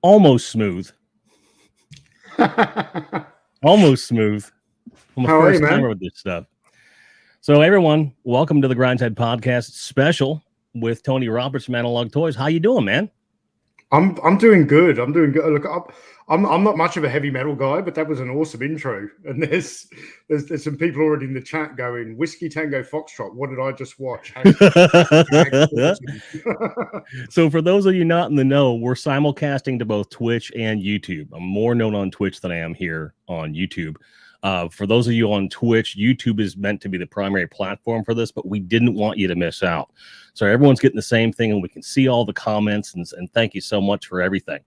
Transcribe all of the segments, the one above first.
almost smooth. Almost smooth. I'm a first timer with this stuff. So everyone, welcome to the Grindshead Podcast special with Tony Roberts from Analog Toys. How you doing, man? I'm doing good. I'm doing good. Look, I'm not much of a heavy metal guy, but that was an awesome intro. And there's some people already in the chat going, Whiskey Tango Foxtrot. What did I just watch? So for those of you not in the know, we're simulcasting to both Twitch and YouTube. I'm more known on Twitch than I am here on YouTube. For those of you on Twitch, YouTube is meant to be the primary platform for this, but we didn't want you to miss out. So everyone's getting the same thing, and we can see all the comments, and thank you so much for everything.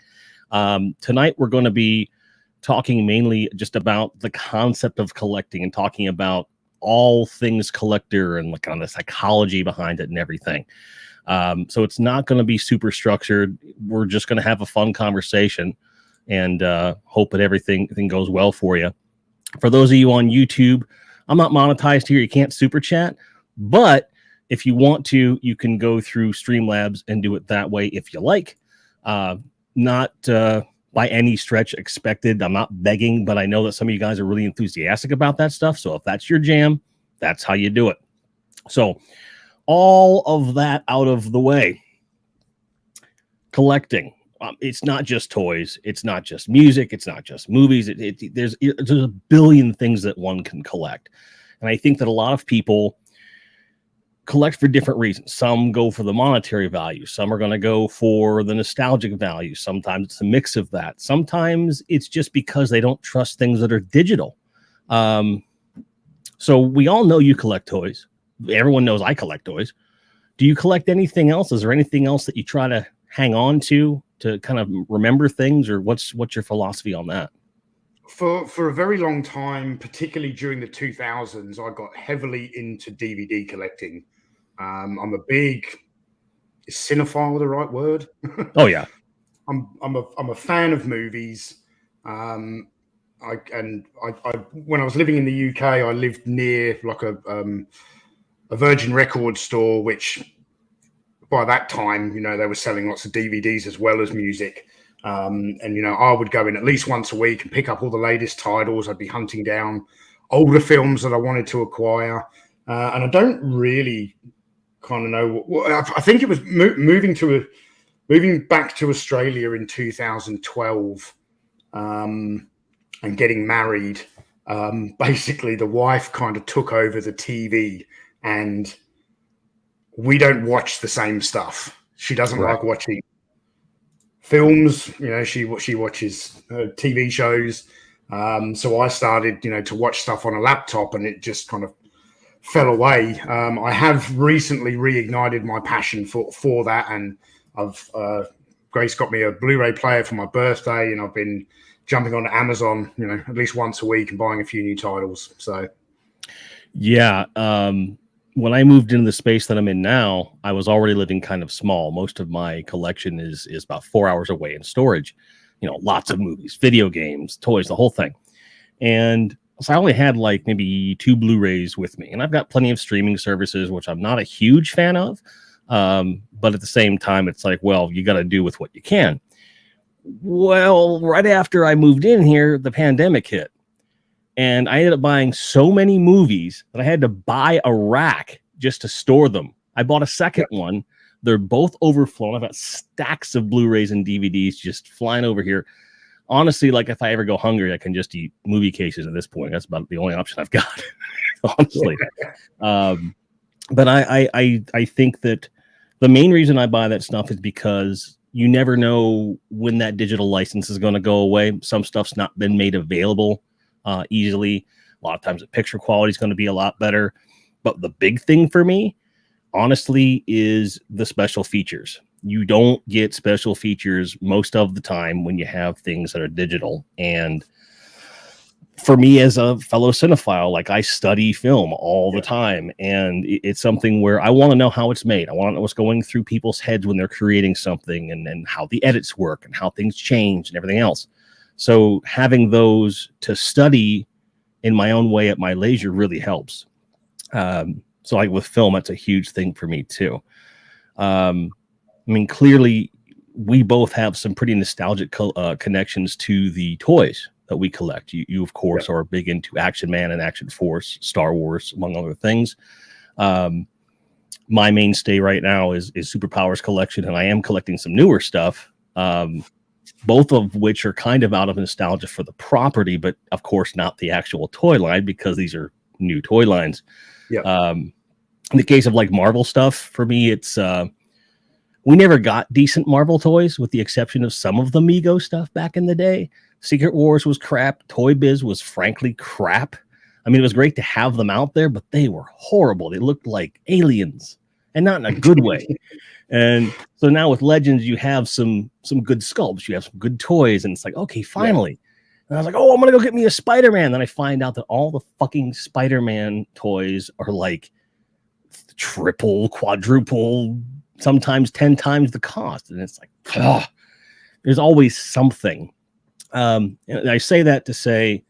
Tonight, we're going to be talking mainly just about the concept of collecting and talking about all things collector and like on the psychology behind it and everything. So it's not going to be super structured. We're just going to have a fun conversation and hope that everything goes well for you. For those of you on YouTube, I'm not monetized here. You can't super chat, but if you want to, you can go through Streamlabs and do it that way if you like. Not by any stretch expected. I'm not begging, but I know that some of you guys are really enthusiastic about that stuff. So if that's your jam, that's how you do it. So all of that out of the way. Collecting. It's not just toys. It's not just music. It's not just movies. There's a billion things that one can collect. And I think that a lot of people collect for different reasons. Some go for the monetary value. Some are going to go for the nostalgic value. Sometimes it's a mix of that. Sometimes it's just because they don't trust things that are digital. So we all know you collect toys. Everyone knows I collect toys. Do you collect anything else? Is there anything else that you try to hang on to kind of remember things, or what's your philosophy on that? For a very long time, particularly during the 2000s, I got heavily into DVD collecting. I'm a big cinephile, the right word? Oh yeah. I'm a fan of movies. When I was living in the UK, I lived near like a Virgin Records store, which by that time, they were selling lots of DVDs as well as music. And I would go in at least once a week and pick up all the latest titles. I'd be hunting down older films that I wanted to acquire. And I don't really kind of know I think it was moving back to Australia in 2012 and getting married. Basically, the wife kind of took over the TV, and we don't watch the same stuff. She doesn't like watching films. She watches TV shows. So I started, to watch stuff on a laptop, and it just kind of fell away. I have recently reignited my passion for that, and Grace got me a Blu-ray player for my birthday, and I've been jumping on Amazon, at least once a week and buying a few new titles. So, yeah. When I moved into the space that I'm in now, I was already living kind of small. Most of my collection is about 4 hours away in storage. Lots of movies, video games, toys, the whole thing. And so I only had like maybe 2 Blu-rays with me, and I've got plenty of streaming services, which I'm not a huge fan of. But at the same time, it's like, well, you got to do with what you can. Well, right after I moved in here, the pandemic hit. And I ended up buying so many movies that I had to buy a rack just to store them. I bought a second one. They're both overflown. I've got stacks of Blu-rays and DVDs just flying over here. Honestly, like if I ever go hungry, I can just eat movie cases at this point. That's about the only option I've got, honestly. But I think that the main reason I buy that stuff is because you never know when that digital license is going to go away. Some stuff's not been made available easily. A lot of times the picture quality is going to be a lot better. But the big thing for me, honestly, is the special features. You don't get special features most of the time when you have things that are digital. And for me as a fellow cinephile, like I study film all the time, and it's something where I want to know how it's made. I want to know what's going through people's heads when they're creating something, and how the edits work and how things change and everything else. So having those to study in my own way at my leisure really helps. So like with film, that's a huge thing for me too. I mean, clearly we both have some pretty nostalgic connections to the toys that we collect. You of course, are big into Action Man and Action Force, Star Wars, among other things. My mainstay right now is Superpowers collection, and I am collecting some newer stuff, both of which are kind of out of nostalgia for the property, but of course not the actual toy line, because these are new toy lines. In the case of like Marvel stuff, for me, it's we never got decent Marvel toys, with the exception of some of the Mego stuff back in the day. Secret Wars was crap. Toy Biz was frankly crap. I mean, it was great to have them out there, but they were horrible. They looked like aliens, and not in a good way. And so now with Legends, you have some good sculpts, you have some good toys, and it's like, okay, finally. And I was like, oh, I'm gonna go get me a Spider-Man. Then I find out that all the fucking Spider-Man toys are like triple, quadruple, sometimes 10 times the cost. And it's like, oh, there's always something. And I say that to say,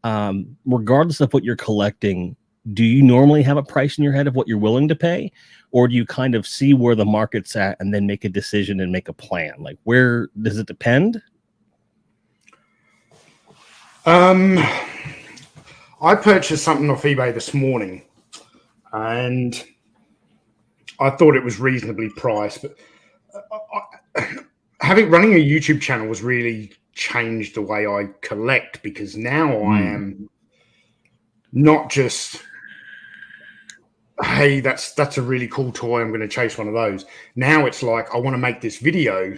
regardless of what you're collecting, do you normally have a price in your head of what you're willing to pay, or do you kind of see where the market's at and then make a decision and make a plan? Like, where does it depend? I purchased something off eBay this morning, and I thought it was reasonably priced, but running a YouTube channel has really changed the way I collect, because now I am not just, hey, that's a really cool toy, I'm going to chase one of those. Now it's like, I want to make this video,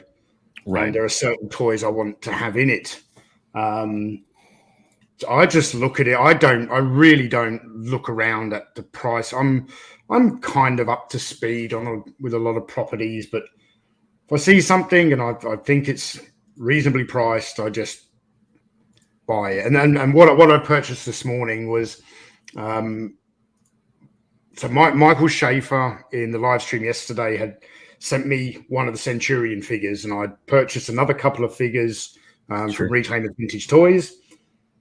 and there are certain toys I want to have in it. So I just look at it. I really don't look around at the price. I'm kind of up to speed with a lot of properties, but if I see something and I think it's reasonably priced, I just buy it. And what I purchased this morning was, so Michael Schaefer in the live stream yesterday had sent me one of the Centurion figures, and I purchased another couple of figures from Reclaimers Vintage Toys.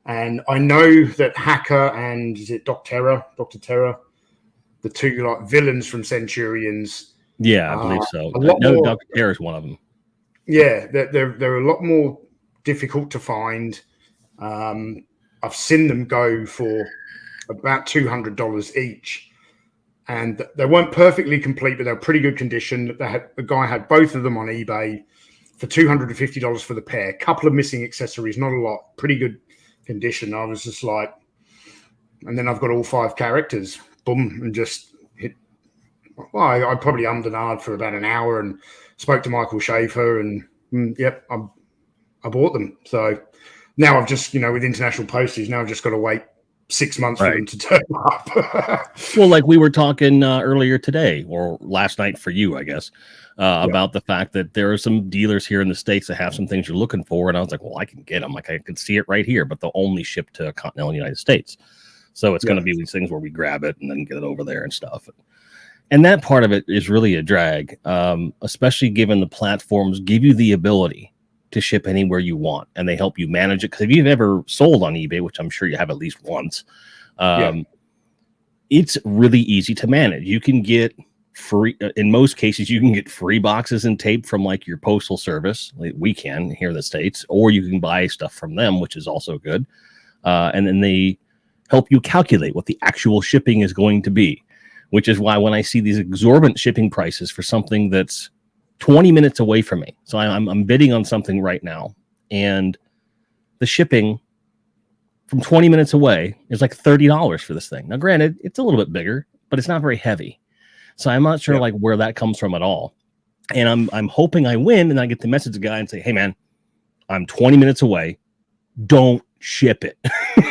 And I know that Hacker and is it Dr. Terra, the two like villains from Centurions. Yeah, I believe so. No, Dr. Terra is one of them. Yeah, they're a lot more difficult to find. I've seen them go for about $200 each, and they weren't perfectly complete, but they're pretty good condition. The guy had both of them on eBay for $250 for the pair. A couple of missing accessories, not a lot. Pretty good condition. I was just like, and then I've got all 5 characters, boom, and just hit. Well, I probably ummed and ahed for about an hour and spoke to Michael Schaefer, and I bought them. So now I've just, with international postage, now I've just got to wait 6 months for them to turn up. Well, like we were talking earlier today, or last night for you, I guess, about the fact that there are some dealers here in the States that have some things you're looking for. And I was like, well, I can get them. Like, I can see it right here, but they'll only ship to continental United States. So it's going to be these things where we grab it and then get it over there and stuff. And that part of it is really a drag, especially given the platforms give you the ability to ship anywhere you want, and they help you manage it. Because if you've ever sold on eBay, which I'm sure you have at least once, it's really easy to manage. You can get free, in most cases, you can get free boxes and tape from like your postal service. Like we can here in the States, or you can buy stuff from them, which is also good. And then they help you calculate what the actual shipping is going to be, which is why when I see these exorbitant shipping prices for something that's 20 minutes away from me. So I'm bidding on something right now, and the shipping from 20 minutes away is like $30 for this thing. Now, granted, it's a little bit bigger, but it's not very heavy. So I'm not sure like where that comes from at all. And I'm hoping I win, and I get to message the guy and say, hey man, I'm 20 minutes away. Don't ship it.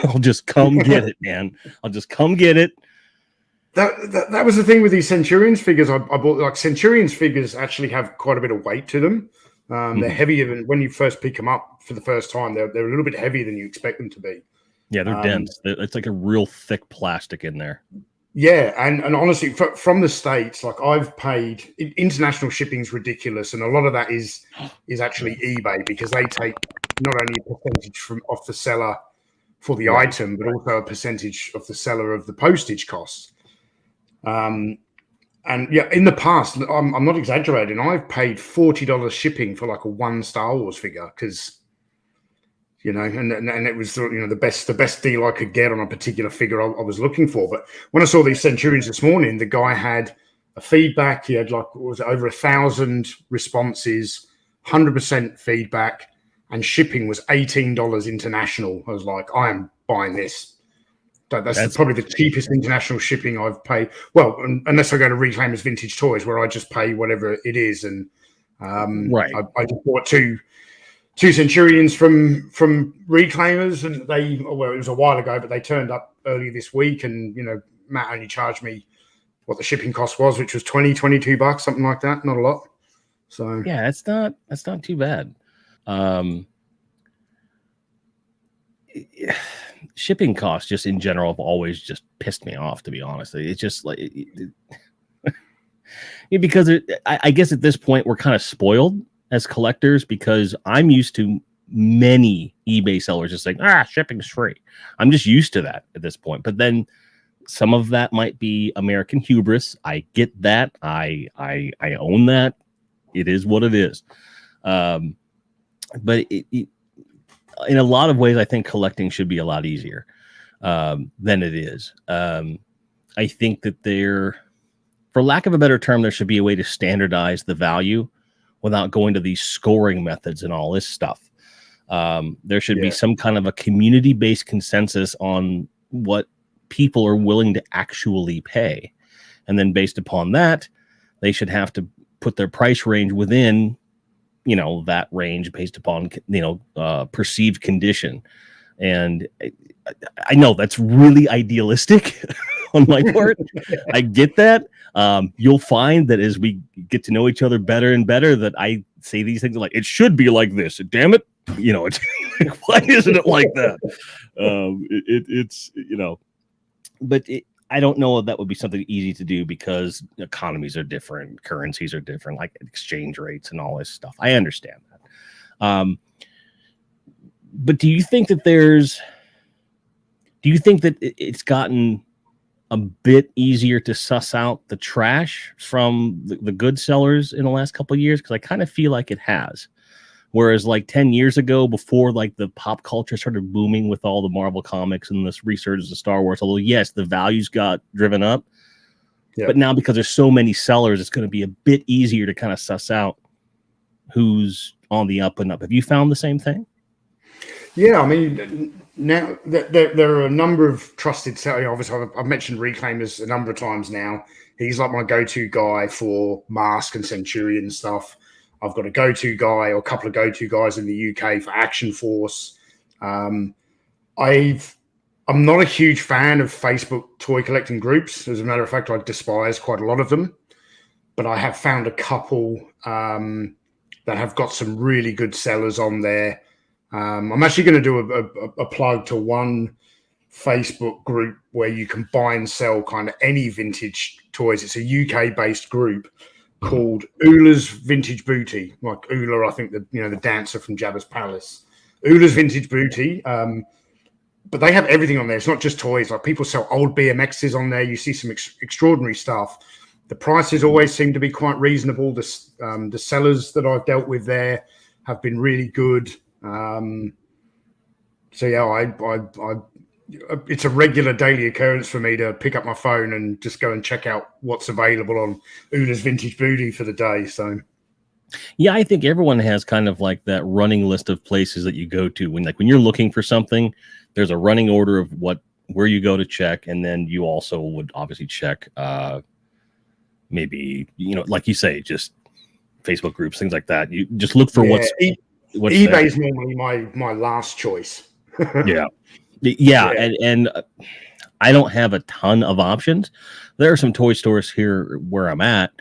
I'll just come get it, man. I'll just come get it. That was the thing with these Centurions figures. I bought, like, Centurions figures actually have quite a bit of weight to them. They're heavier than when you first pick them up for the first time. They're a little bit heavier than you expect them to be. Yeah, they're dense. It's like a real thick plastic in there. Yeah, and honestly, from the States, like I've paid, international shipping is ridiculous, and a lot of that is actually eBay, because they take not only a percentage off the seller for the item, but also a percentage of the seller of the postage costs. And yeah, in the past, I'm not exaggerating. I've paid $40 shipping for like a one Star Wars figure because, and it was the best deal I could get on a particular figure I was looking for. But when I saw these Centurions this morning, the guy had a feedback. He had over 1,000 responses, 100% feedback, and shipping was $18 international. I was like, I am buying this. That's probably the cheapest international shipping I've paid. Well, unless I go to Reclaimers Vintage Toys, where I just pay whatever it is. And right, I just bought two Centurions from Reclaimers, and it was a while ago, but they turned up early this week. And Matt only charged me what the shipping cost was, which was $22, something like that. Not a lot. So yeah, that's not too bad. Shipping costs just in general have always just pissed me off, to be honest. It's just like because I guess at this point we're kind of spoiled as collectors because I'm used to many eBay sellers just saying, shipping's free. I'm just used to that at this point. But then some of that might be American hubris. I get that. I own that. It is what it is. But in a lot of ways, I think collecting should be a lot easier than it is. I think that for lack of a better term, there should be a way to standardize the value without going to these scoring methods and all this stuff. There should be some kind of a community-based consensus on what people are willing to actually pay. And then based upon that, they should have to put their price range within that range based upon perceived condition. And I know that's really idealistic on my part. I get that. You'll find that as we get to know each other better and better, that I say these things like, it should be like this. Damn it. It's why isn't it like that? But I don't know if that would be something easy to do because economies are different, currencies are different, like exchange rates and all this stuff. I understand that. But do you think that it's gotten a bit easier to suss out the trash from the good sellers in the last couple of years? Because I kind of feel like it has. Whereas like 10 years ago, before like the pop culture started booming with all the Marvel comics and this resurgence of Star Wars, although yes, the values got driven up. Yeah. But now because there's so many sellers, it's going to be a bit easier to kind of suss out who's on the up and up. Have you found the same thing? Yeah, I mean, now there are a number of trusted sellers. Obviously, I've mentioned Reclaimers a number of times now. He's like my go-to guy for Mask and Centurion stuff. I've got a go-to guy or a couple of go-to guys in the UK for Action Force. I'm not a huge fan of Facebook toy collecting groups. As a matter of fact, I despise quite a lot of them. But I have found a couple that have got some really good sellers on there. I'm actually going to do a plug to one Facebook group where you can buy and sell kind of any vintage toys. It's a UK-based group called Ula's Vintage Booty, like Ula, I think the dancer from Jabba's Palace. Ula's Vintage Booty, but they have everything on there. It's not just toys. Like people sell old BMXs on there. You see some extraordinary stuff. The prices always seem to be quite reasonable. The sellers that I've dealt with there have been really good. So yeah, it's a regular daily occurrence for me to pick up my phone and just go and check out what's available on Ula's Vintage Booty for the day. So yeah, I think everyone has kind of like that running list of places that you go to when you're looking for something. There's a running order of where you go to check, and then you also would obviously check maybe like you say, just Facebook groups, things like that. You just look for what's eBay is normally my last choice. Yeah, and I don't have a ton of options. There are some toy stores here where I'm at,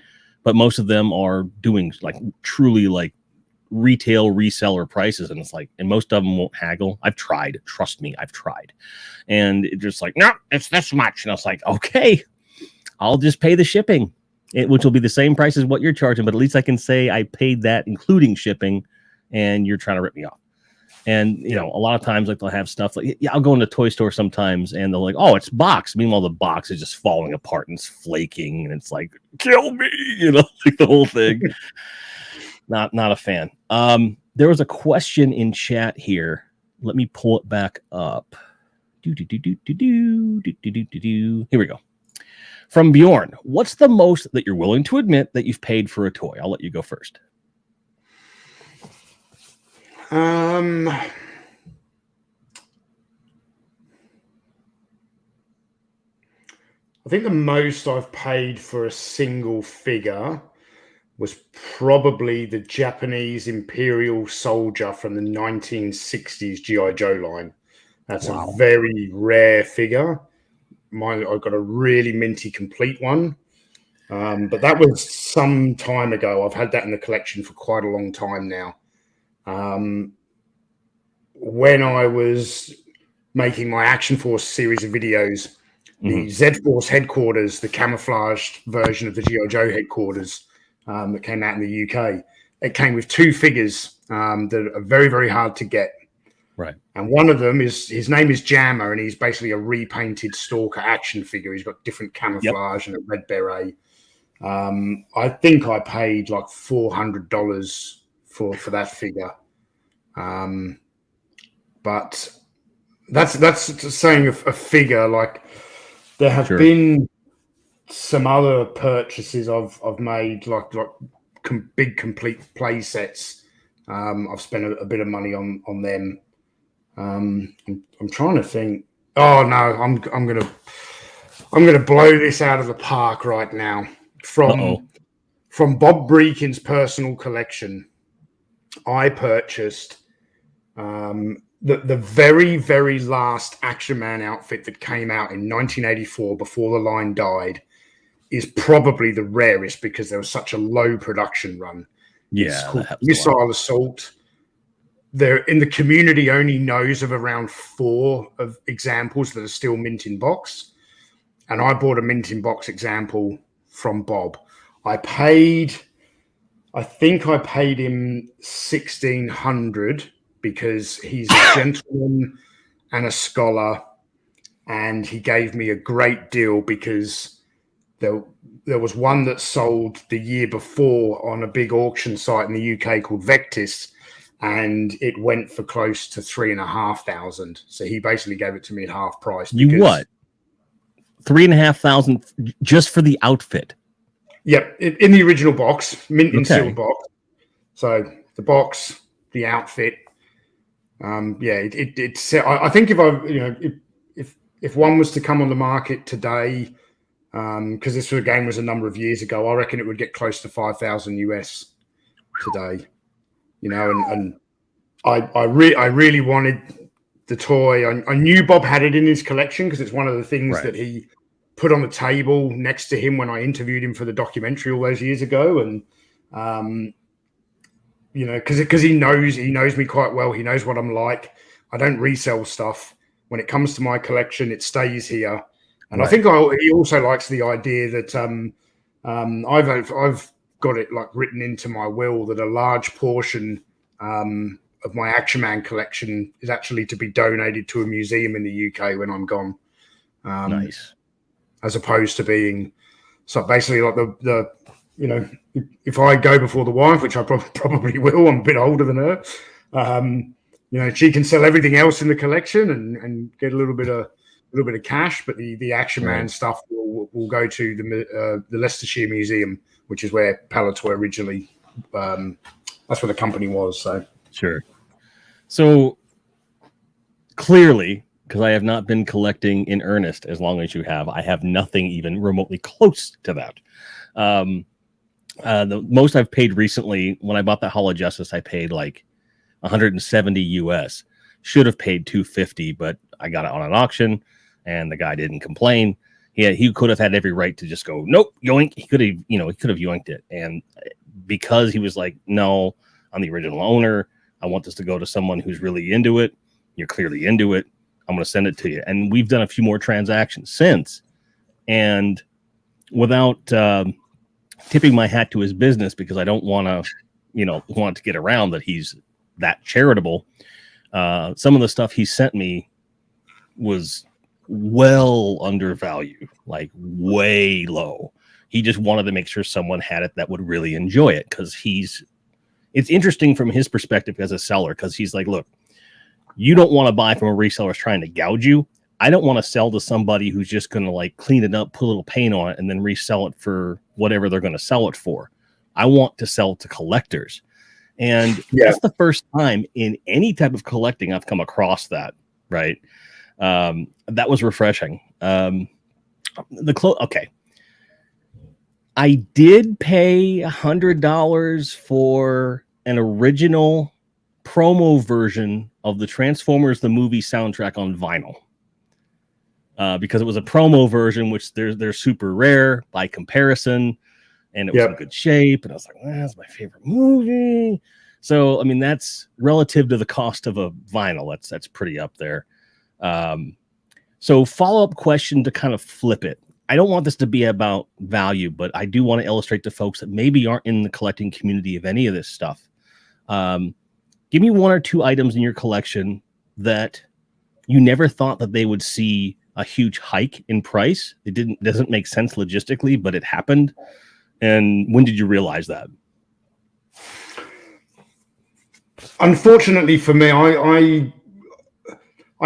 but most of them are doing like truly like retail reseller prices, and it's like, and most of them won't haggle. I've tried, trust me, I've tried, and it's just like, no, it's this much, and I was like, okay, I'll just pay the shipping, which will be the same price as what you're charging, but at least I can say I paid that including shipping, and you're trying to rip me off. And, you know, a lot of times, like, they'll have stuff like, yeah, I'll go into a toy store sometimes and they'll like, oh, it's box. Meanwhile, the box is just falling apart and it's flaking. And it's like, kill me, you know, like the whole thing. Not a fan. There was a question in chat here. Let me pull it back up. Here we go. From Bjorn, what's the most that you're willing to admit that you've paid for a toy? I'll let you go first. I think the most I've paid for a single figure was probably the Japanese Imperial Soldier from the 1960s G.I. Joe line. That's a very rare figure. I got a really minty complete one. But that was some time ago. I've had that in the collection for quite a long time now. When I was making my Action Force series of videos, the Z-Force headquarters, the camouflaged version of the G.I. Joe headquarters that came out in the UK, it came with two figures that are very, very hard to get. Right. And one of them is, his name is Jammer, and he's basically a repainted Stalker action figure. He's got different camouflage and a red beret. I think I paid like $400 for that figure. But that's saying a figure. Like, there have been some other purchases I've made, like big complete play sets. I've spent a bit of money on them. I'm trying to think. Oh no, I'm gonna blow this out of the park right now. From Bob Breakin's personal collection, I purchased the very, very last Action Man outfit that came out in 1984 before the line died. Is probably the rarest because there was such a low production run. Yeah, it's called Missile Assault. There in the community only knows of around 4 of examples that are still mint in box, and I bought a mint in box example from Bob. I think I paid him $1,600 because he's a gentleman and a scholar, and he gave me a great deal because there was one that sold the year before on a big auction site in the UK called Vectis, and it went for close to $3,500. So he basically gave it to me at half price. You what? $3,500 just for the outfit? Yep, in the original box, mint and sealed box. So the box, the outfit. I think if one was to come on the market today, because this game was a number of years ago, I reckon it would get close to 5,000 US today. You know, and I really wanted the toy. I knew Bob had it in his collection because it's one of the things that he put on the table next to him when I interviewed him for the documentary all those years ago. And you know, because he knows me quite well. He knows what I'm like. I don't resell stuff. When it comes to my collection, it stays here. And I think he also likes the idea that I've got it like written into my will that a large portion of my Action Man collection is actually to be donated to a museum in the UK when I'm gone. Nice. As opposed to being so basically like the you know, if I go before the wife, which I probably will, I'm a bit older than her. You know, she can sell everything else in the collection and get a little bit of cash, but the Action Man stuff will go to the Leicestershire Museum, which is where Palatoy originally. That's where the company was. So sure. So clearly, because I have not been collecting in earnest as long as you have, I have nothing even remotely close to that. The most I've paid recently, when I bought that Hall of Justice, I paid like 170 US. Should have paid 250, but I got it on an auction, and the guy didn't complain. He could have had every right to just go, nope, yoink. He could have yoinked it, and because he was like, no, I'm the original owner. I want this to go to someone who's really into it. You're clearly into it. I'm going to send it to you. And we've done a few more transactions since, and without tipping my hat to his business, because I don't want to, want to get around that he's that charitable. Some of the stuff he sent me was well undervalued, like way low. He just wanted to make sure someone had it that would really enjoy it, because it's interesting from his perspective as a seller, because he's like, look, you don't want to buy from a reseller who's trying to gouge you. I don't want to sell to somebody who's just going to like clean it up, put a little paint on it, and then resell it for whatever they're going to sell it for. I want to sell to collectors. And that's the first time in any type of collecting I've come across that, right? That was refreshing. Okay. I did pay $100 for an original promo version of the Transformers the movie soundtrack on vinyl, because it was a promo version, which they're super rare by comparison, and it was in good shape. And I was like, that's my favorite movie. So I mean, that's relative to the cost of a vinyl. That's pretty up there. So follow-up question to kind of flip it. I don't want this to be about value, but I do want to illustrate to folks that maybe aren't in the collecting community of any of this stuff. Give me one or two items in your collection that you never thought that they would see a huge hike in price. It doesn't make sense logistically, but it happened. And when did you realize that? Unfortunately for me, I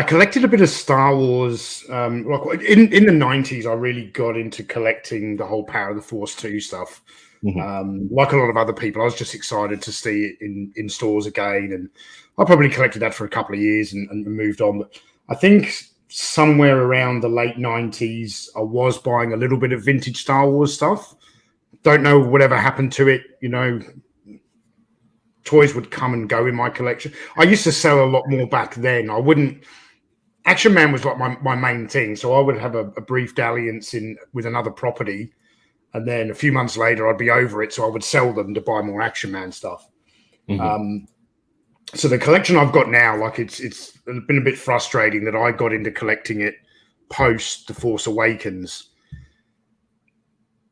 collected a bit of Star Wars. Like in the 90s, I really got into collecting the whole Power of the Force 2 stuff. Mm-hmm. Like a lot of other people, I was just excited to see it in stores again. And I probably collected that for a couple of years and moved on. But I think somewhere around the late 90s, I was buying a little bit of vintage Star Wars stuff. Don't know whatever happened to it, you know. Toys would come and go in my collection. I used to sell a lot more back then. I wouldn't. Action Man was like my main thing, so I would have a brief dalliance with another property, and then a few months later I'd be over it, so I would sell them to buy more Action Man stuff. Mm-hmm. So the collection I've got now, like it's been a bit frustrating that I got into collecting it post The Force Awakens.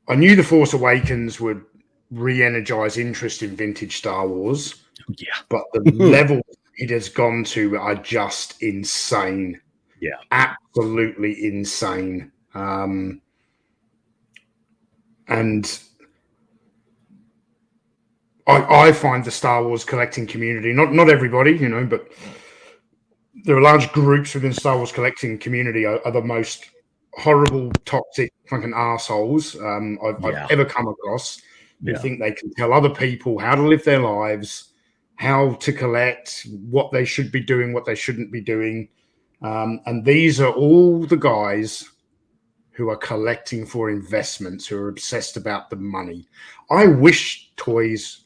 I knew The Force Awakens would re-energize interest in vintage Star Wars, but the level it has gone to are just insane. Absolutely insane. And I find the Star Wars collecting community, not everybody, you know, but there are large groups within Star Wars collecting community are the most horrible, toxic fucking assholes I've ever come across. Who think they can tell other people how to live their lives, how to collect, what they should be doing, what they shouldn't be doing. And these are all the guys who are collecting for investments, who are obsessed about the money. I wish toys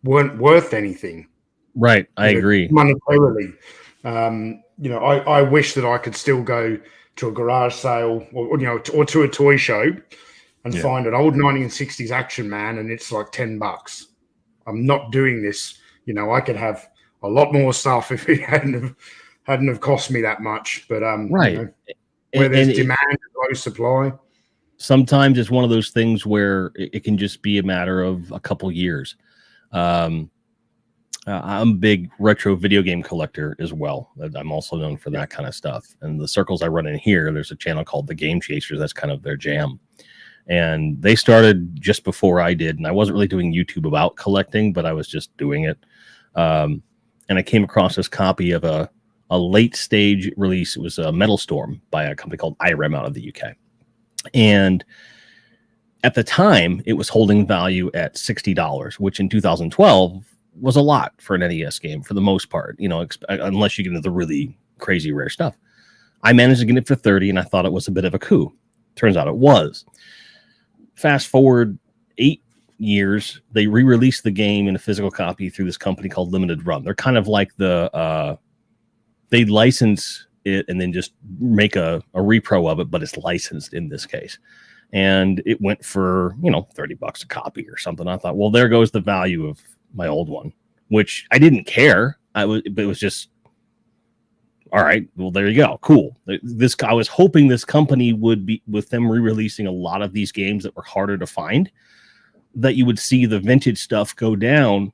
weren't worth anything. Right. I agree. Monetarily. You know, I wish that I could still go to a garage sale or to a toy show and find an old 1960s Action Man, and it's like $10. I'm not doing this. You know, I could have a lot more stuff if it hadn't have cost me that much. But right, you know, where there's demand and low supply. Sometimes it's one of those things where it can just be a matter of a couple years. I'm a big retro video game collector as well. I'm also known for that kind of stuff. And the circles I run in here, there's a channel called The Game Chasers. That's kind of their jam. And they started just before I did. And I wasn't really doing YouTube about collecting, but I was just doing it. And I came across this copy of a late stage release. It was a Metal Storm by a company called IREM out of the UK. And at the time, it was holding value at $60, which in 2012 was a lot for an NES game for the most part, you know, unless you get into the really crazy rare stuff. I managed to get it for 30, and I thought it was a bit of a coup. Turns out it was. Fast forward 8 years, they re-released the game in a physical copy through this company called Limited Run. They're kind of like they license it and then just make a repro of it, but it's licensed in this case. And it went for, $30 a copy or something. I thought, well, there goes the value of my old one, which I didn't care. But it was just, all right, well, there you go. Cool. I was hoping this company would be, with them re-releasing a lot of these games that were harder to find, that you would see the vintage stuff go down,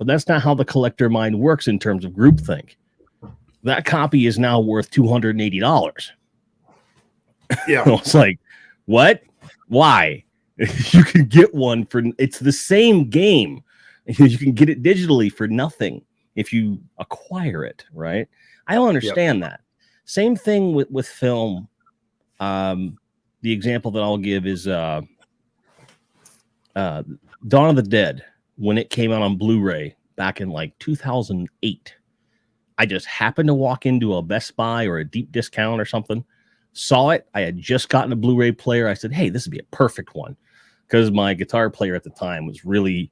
But that's not how the collector mind works in terms of groupthink. That copy is now worth $280. Yeah. It's like, what? Why? You can get one for, it's the same game. You can get it digitally for nothing if you acquire it, right? I don't understand that. Same thing with film. The example that I'll give is Dawn of the Dead, when it came out on Blu-ray back in like 2008. I just happened to walk into a Best Buy or a deep discount or something, saw it. I had just gotten a Blu-ray player. I said, hey, this would be a perfect one, because my guitar player at the time was really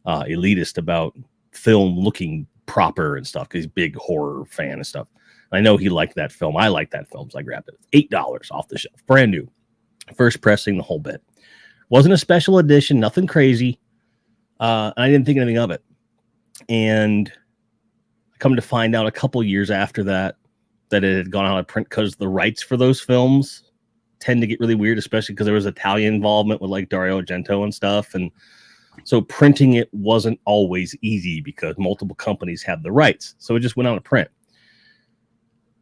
elitist about film looking proper and stuff, because he's a big horror fan and stuff. I know he liked that film. I liked that film, so I grabbed it. $8 off the shelf, brand new, first pressing, the whole bit. Wasn't a special edition, nothing crazy. And I didn't think anything of it. And I come to find out a couple years after that it had gone out of print, because the rights for those films tend to get really weird, especially because there was Italian involvement with like Dario Argento and stuff. And so printing it wasn't always easy because multiple companies had the rights. So it just went out of print.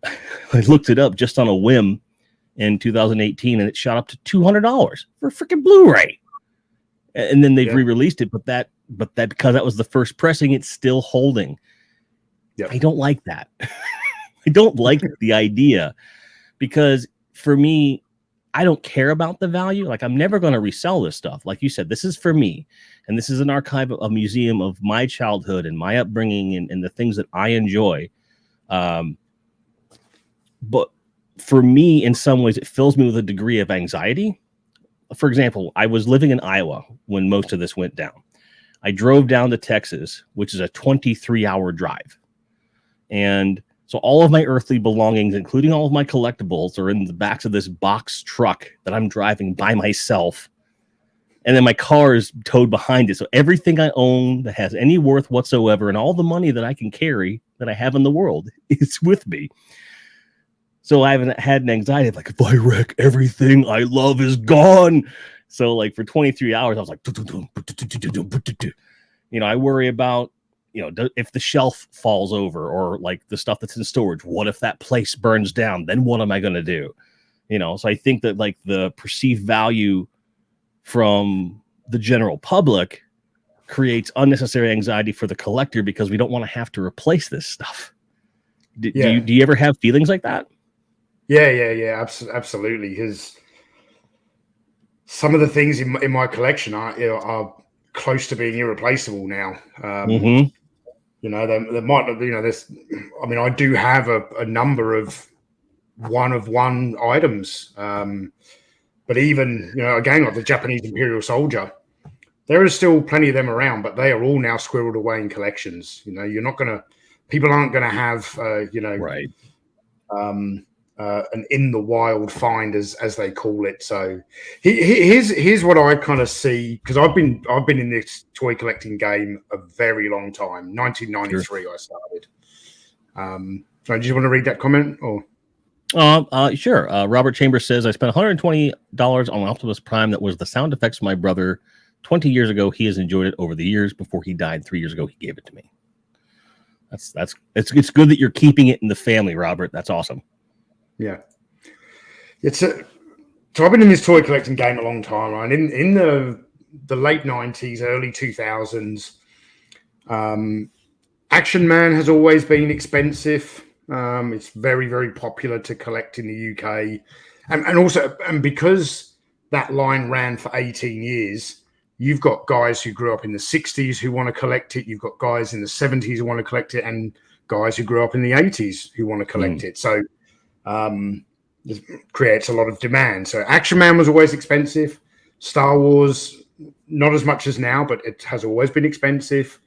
I looked it up just on a whim in 2018, and it shot up to $200 for a freaking Blu-ray. And then they've re-released it, but that because that was the first pressing, it's still holding. Yep. I don't like that. I don't like the idea, because for me, I don't care about the value. Like, I'm never going to resell this stuff. Like you said, this is for me, and this is an archive, a museum of my childhood and my upbringing and the things that I enjoy. But for me, in some ways, it fills me with a degree of anxiety. For example, I was living in Iowa when most of this went down. I drove down to Texas, which is a 23-hour drive. And so all of my earthly belongings, including all of my collectibles, are in the backs of this box truck that I'm driving by myself. And then my car is towed behind it. So everything I own that has any worth whatsoever, and all the money that I can carry that I have in the world, is with me. So I haven't had an anxiety of like, if I wreck, everything I love is gone. So like for 23 hours, I was like, I worry about, if the shelf falls over, or like the stuff that's in storage, what if that place burns down? Then what am I going to do? So I think that like the perceived value from the general public creates unnecessary anxiety for the collector, because we don't want to have to replace this stuff. Do you ever have feelings like that? Yeah, absolutely. Because some of the things in my collection are close to being irreplaceable now. There might not be, I do have a number of one items. But even, again, like the Japanese Imperial Soldier, there is still plenty of them around, but they are all now squirreled away in collections. People aren't going to have, right. An in the wild find, as they call it. So here's what I kind of see, because I've been in this toy collecting game a very long time. 1993 sure. I started. So do you want to read that comment, or? Sure. Robert Chambers says, I spent $120 on Optimus Prime. That was the sound effects for my brother 20 years ago. He has enjoyed it over the years. Before he died 3 years ago, he gave it to me. It's good that you're keeping it in the family, Robert. That's awesome. Yeah. So I've been in this toy collecting game a long time, right? In the late 90s, early 2000s, Action Man has always been expensive. It's very, very popular to collect in the UK. And because that line ran for 18 years, you've got guys who grew up in the 60s who want to collect it. You've got guys in the 70s who want to collect it, and guys who grew up in the 80s who want to collect it. So it creates a lot of demand. So Action Man was always expensive. Star Wars, not as much as now, but it has always been expensive.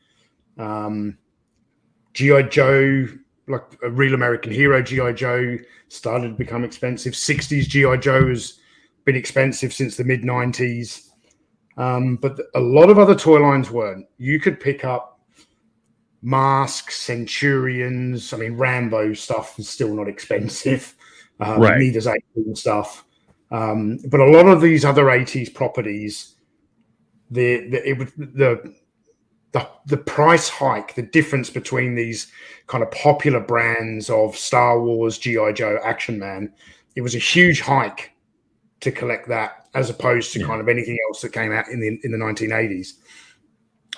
G.I. Joe, like a real American hero, G.I. Joe started to become expensive. 60s G.I. Joe has been expensive since the mid-90s. But a lot of other toy lines weren't. You could pick up Masks, Centurions. Rambo stuff is still not expensive. Right. Neither's 18 stuff. But a lot of these other 80s properties, the the price hike, the difference between these kind of popular brands of Star Wars, G.I. Joe, Action Man, it was a huge hike to collect that, as opposed to kind of anything else that came out in the 1980s.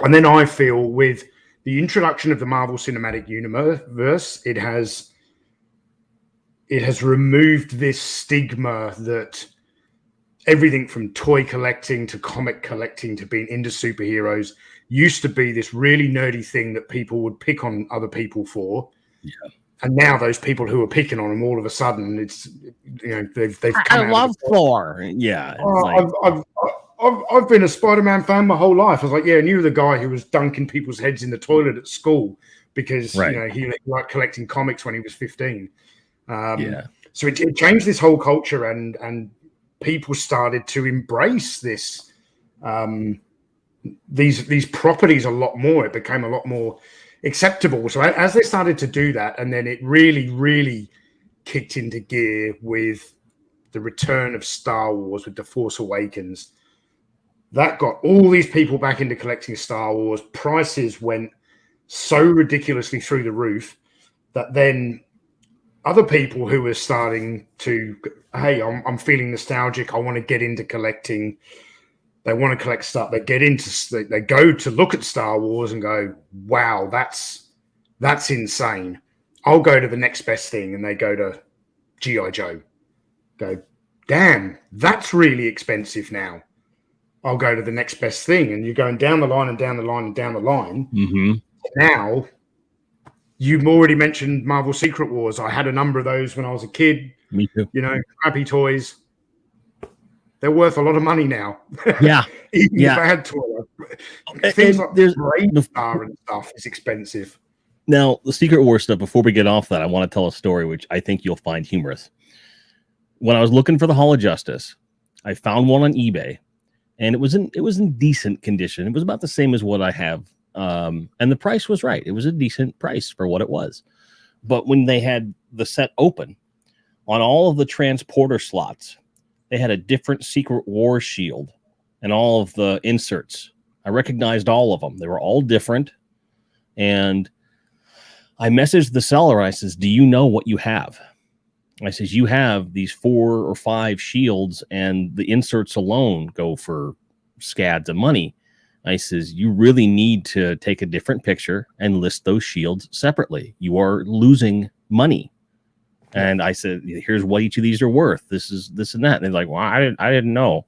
And then I feel with the introduction of the Marvel Cinematic Universe, it has removed this stigma that everything from toy collecting to comic collecting to being into superheroes used to be this really nerdy thing that people would pick on other people for. Yeah. And now those people who are picking on them, all of a sudden, it's, they've come out. I love Thor. Yeah. I've been a Spider-Man fan my whole life. I was like, yeah, and you were the guy who was dunking people's heads in the toilet at school because he liked collecting comics when he was 15. So it changed this whole culture, and people started to embrace this these properties a lot more. It became a lot more acceptable. So as they started to do that, and then it really, really kicked into gear with the return of Star Wars, with The Force Awakens. That got all these people back into collecting Star Wars. Prices went so ridiculously through the roof that then other people who were starting to, hey, I'm feeling nostalgic. I want to get into collecting. They want to collect stuff. They go to look at Star Wars and go, wow, that's insane. I'll go to the next best thing. And they go to G.I. Joe. Go, damn, that's really expensive now. I'll go to the next best thing. And you're going down the line and down the line and down the line. Mm-hmm. Now, you've already mentioned Marvel Secret Wars. I had a number of those when I was a kid. Me too. Crappy toys. They're worth a lot of money now. Yeah. Even if I had toys. Things like Brainstar and stuff is expensive. Now, the Secret Wars stuff, before we get off that, I want to tell a story which I think you'll find humorous. When I was looking for the Hall of Justice, I found one on eBay. And it was in decent condition. It was about the same as what I have. And the price was right. It was a decent price for what it was. But when they had the set open, on all of the transporter slots, they had a different Secret Wars shield and all of the inserts. I recognized all of them. They were all different. And I messaged the seller. I says, do you know what you have? I says, you have these 4 or 5 shields, and the inserts alone go for scads of money. I says, you really need to take a different picture and list those shields separately. You are losing money. And I said, here's what each of these are worth. This is this and that. And they're like, well, I didn't know.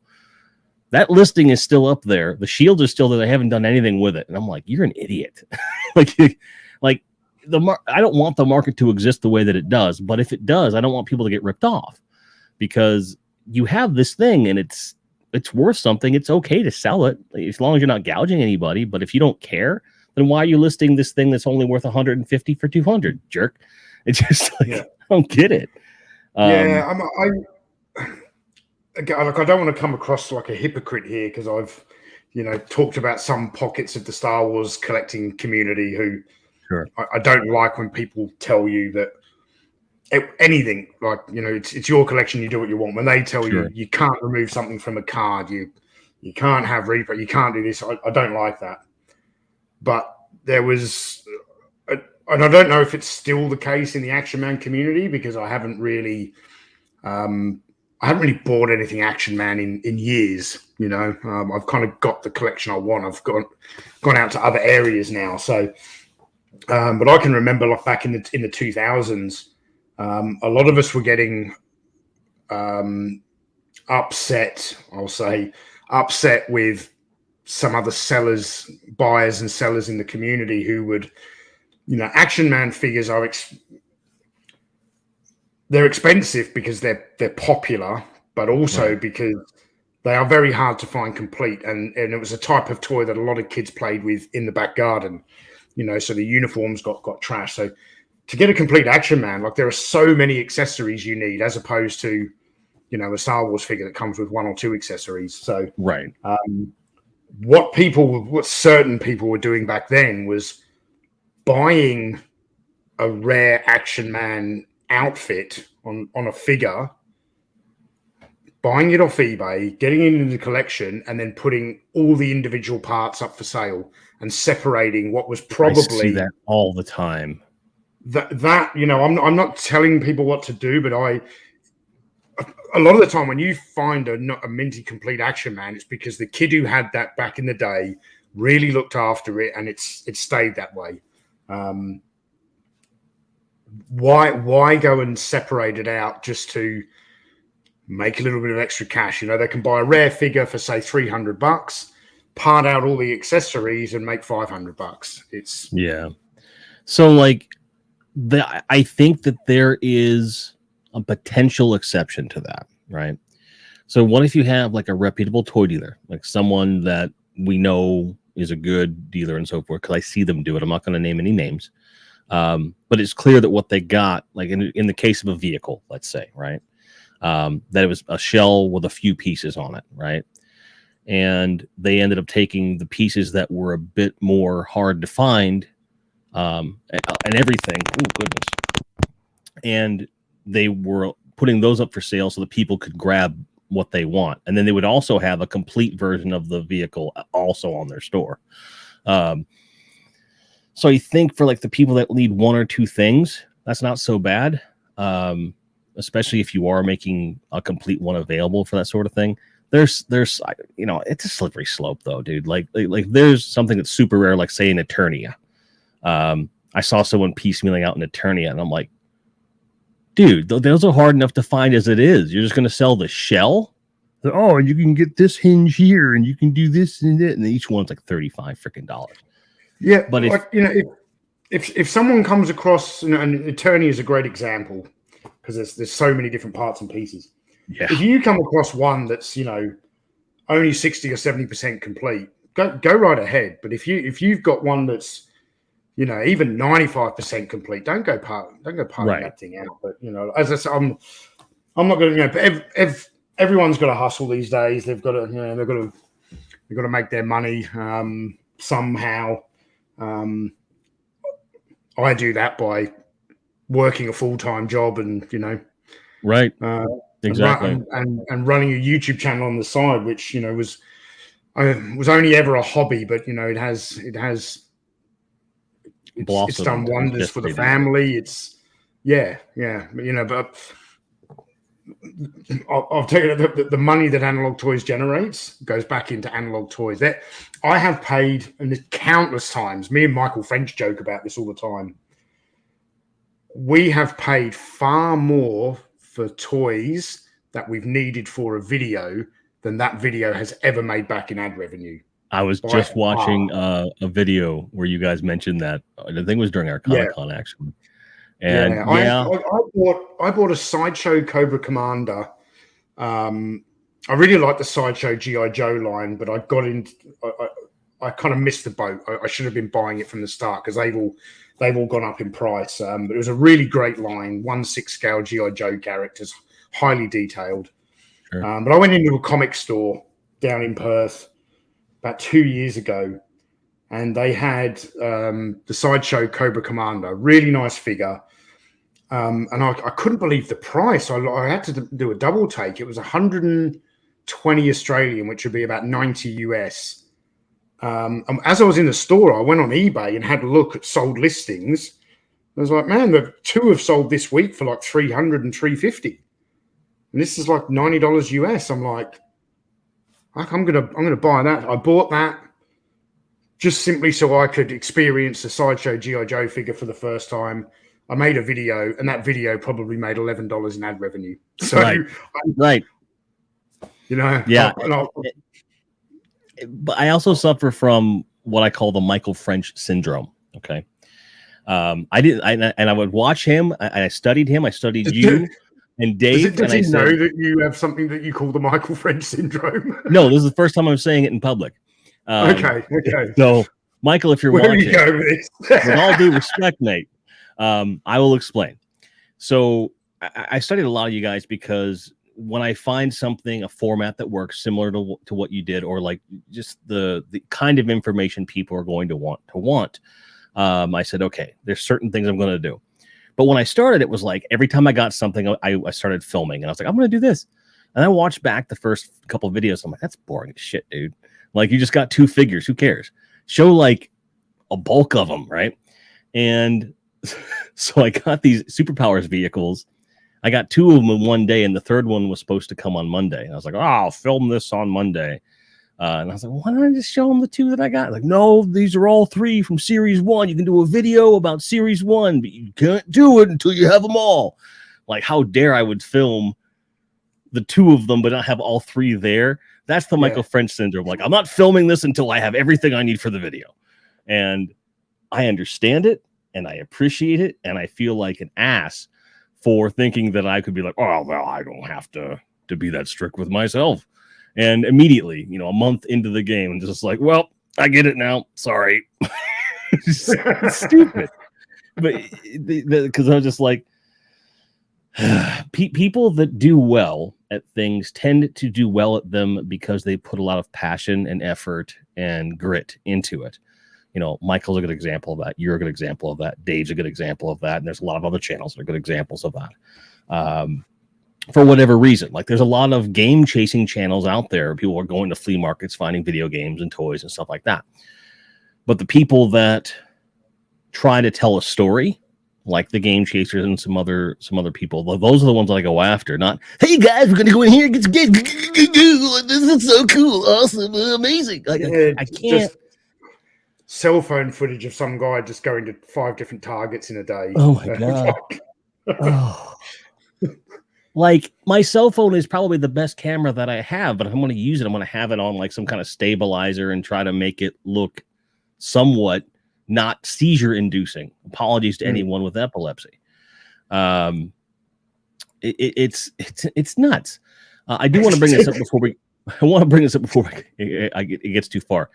That listing is still up there. The shields are still there. They haven't done anything with it. And I'm like, you're an idiot. I don't want the market to exist the way that it does, but if it does, I don't want people to get ripped off, because you have this thing and it's worth something. It's okay to sell it as long as you're not gouging anybody. But if you don't care, then why are you listing this thing that's only worth 150 for 200, jerk? It's just like, I don't get it. I don't want to come across like a hypocrite here, because I've, talked about some pockets of the Star Wars collecting community who, I don't like when people tell you that anything, like, it's your collection, you do what you want. When they tell you you can't remove something from a card, you can't have replay, you can't do this. I don't like that. But there was, and I don't know if it's still the case in the Action Man community, because I haven't really bought anything Action Man in years. I've kind of got the collection I want. I've gone out to other areas now. So, but I can remember, like, back in the 2000s, a lot of us were getting upset with some other buyers and sellers in the community who would, Action Man figures are they're expensive because they're popular, but also because they are very hard to find complete. And it was a type of toy that a lot of kids played with in the back garden. So the uniforms got trashed. So to get a complete Action Man, like, there are so many accessories you need, as opposed to, a Star Wars figure that comes with 1 or 2 accessories. So what certain people were doing back then was buying a rare Action Man outfit on a figure, buying it off eBay, getting it into the collection, and then putting all the individual parts up for sale. and separating what was I see probably that all the time. that you know, I'm not telling people what to do, but a lot of the time when you find a minty complete Action Man, it's because the kid who had that back in the day really looked after it, and it stayed that way. Why go and separate it out just to make a little bit of extra cash? You know, they can buy a rare figure for say $300, part out all the accessories, and make $500. It's So like I think that there is a potential exception to that, right? So what if you have like a reputable toy dealer, like someone that we know is a good dealer and so forth, because I see them do it. I'm not going to name any names. But it's clear that what they got, like in the case of a vehicle, let's say, right? That it was a shell with a few pieces on it, right? And they ended up taking the pieces that were a bit more hard to find, and everything. Oh, goodness. And they were putting those up for sale so that people could grab what they want. And then they would also have a complete version of the vehicle also on their store. So I think for like the people that need one or two things, that's not so bad. Especially if you are making a complete one available for that sort of thing. There's, you know, it's a slippery slope though, dude. Like there's something that's super rare, like say an Eternia. I saw someone piecemealing out an Eternia, and I'm like, dude, those are hard enough to find as it is. You're just going to sell the shell? Oh, and you can get this hinge here, and you can do this and that, and each one's like $35 freaking. Yeah, but like, you know, if someone comes across, you know, and Eternia is a great example because there's so many different parts and pieces. Yeah. If you come across one that's, you know, only 60 or 70% complete, go right ahead. But if you've got one that's, you know, even 95% complete, don't go parting that thing out. But you know, as I said, I'm not going to. You know, everyone's got to hustle these days. They've got to, you know, they've got to make their money somehow. I do that by working a full-time job, and you know, right, exactly, and running a YouTube channel on the side, which you know was only ever a hobby, but you know, it's done wonders for the family. It's yeah, you know, but I'll tell you that the money that Analog Toys generates goes back into Analog Toys. That I have paid, and countless times, me and Michael French joke about this all the time. We have paid far more for toys that we've needed for a video than that video has ever made back in ad revenue. I was just watching a video where you guys mentioned that. I think it was during our Comic-Con actually. And I bought a Sideshow Cobra Commander. I really like the Sideshow G.I. Joe line, but I kind of missed the boat. I should have been buying it from the start because they've all gone up in price. But it was a really great line, 1/6 scale G.I. Joe characters, highly detailed. Sure. But I went into a comic store down in Perth about 2 years ago, and they had the Sideshow Cobra Commander, really nice figure. And I couldn't believe the price. I had to do a double take. It was 120 Australian, which would be about 90 US. As I was in the store, I went on eBay and had a look at sold listings. I was like, man, the two have sold this week for like 300 and 350. And this is like $90 US. I'm like, I'm gonna buy that. I bought that just simply so I could experience the Sideshow G.I. Joe figure for the first time. I made a video, and that video probably made $11 in ad revenue. So, right. You know, yeah. But I also suffer from what I call the Michael French syndrome. Okay. I would watch him. I studied him. I studied you and Dave. Does he know that you have something that you call the Michael French syndrome? No, this is the first time I'm saying it in public. Okay. So, Michael, if you're watching, you go with, with all due respect, mate, I will explain. So, I studied a lot of you guys because when I find something, a format that works similar to what you did, or like just the kind of information people are going to want, I said, okay, there's certain things I'm going to do. But when I started, it was like every time I got something, I started filming, and I was like, I'm going to do this. And I watched back the first couple of videos. I'm like, that's boring as shit, dude. Like, you just got two figures. Who cares? Show like a bulk of them, right? And so I got these superpowers vehicles. I got 2 of them in one day, and the third one was supposed to come on Monday. And I was like, oh, I'll film this on Monday. And I was like, why don't I just show them the 2 that I got? Like, no, these are all 3 from Series 1. You can do a video about Series 1, but you can't do it until you have them all. Like, how dare I would film the 2 of them, but not have all 3 there? That's the Michael French syndrome. Like, I'm not filming this until I have everything I need for the video. And I understand it, and I appreciate it, and I feel like an ass for thinking that I could be like, oh, well, I don't have to be that strict with myself. And immediately, you know, a month into the game, I'm just like, well, I get it now. Sorry. It's stupid. But because I was just like, people that do well at things tend to do well at them because they put a lot of passion and effort and grit into it. You know, Michael's a good example of that. You're a good example of that. Dave's a good example of that. And there's a lot of other channels that are good examples of that. For whatever reason, like there's a lot of game chasing channels out there. People are going to flea markets, finding video games and toys and stuff like that. But the people that try to tell a story, like the game chasers and some other people, those are the ones that I go after. Not, hey guys, we're gonna go in here and get some games. This is so cool, awesome, amazing. Like, I can't. Cell phone footage of some guy just going to 5 different targets in a day. Oh my god. Oh. Like, my cell phone is probably the best camera that I have, but if I'm going to use it, I'm going to have it on like some kind of stabilizer and try to make it look somewhat not seizure inducing. Apologies to anyone with epilepsy. It's nuts. I do want to bring this up before it gets too far.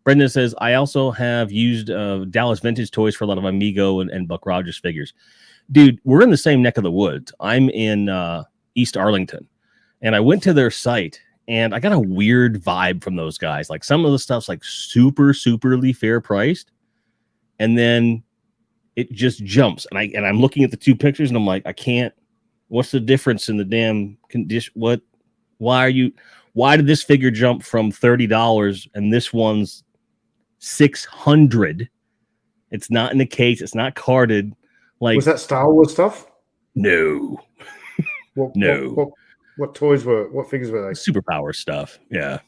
Brendan says, I also have used Dallas Vintage Toys for a lot of Amigo and Buck Rogers figures. Dude, we're in the same neck of the woods. I'm in East Arlington, and I went to their site, and I got a weird vibe from those guys. Like, some of the stuff's like superly fair priced, and then it just jumps. And I'm looking at the 2 pictures, and I'm like, I can't. What's the difference in the damn condition? Why did this figure jump from $30 and this one's $600? It's not in the case. It's not carded. Like, was that Star Wars stuff? No. No. What toys what figures were they? Superpower stuff. Yeah.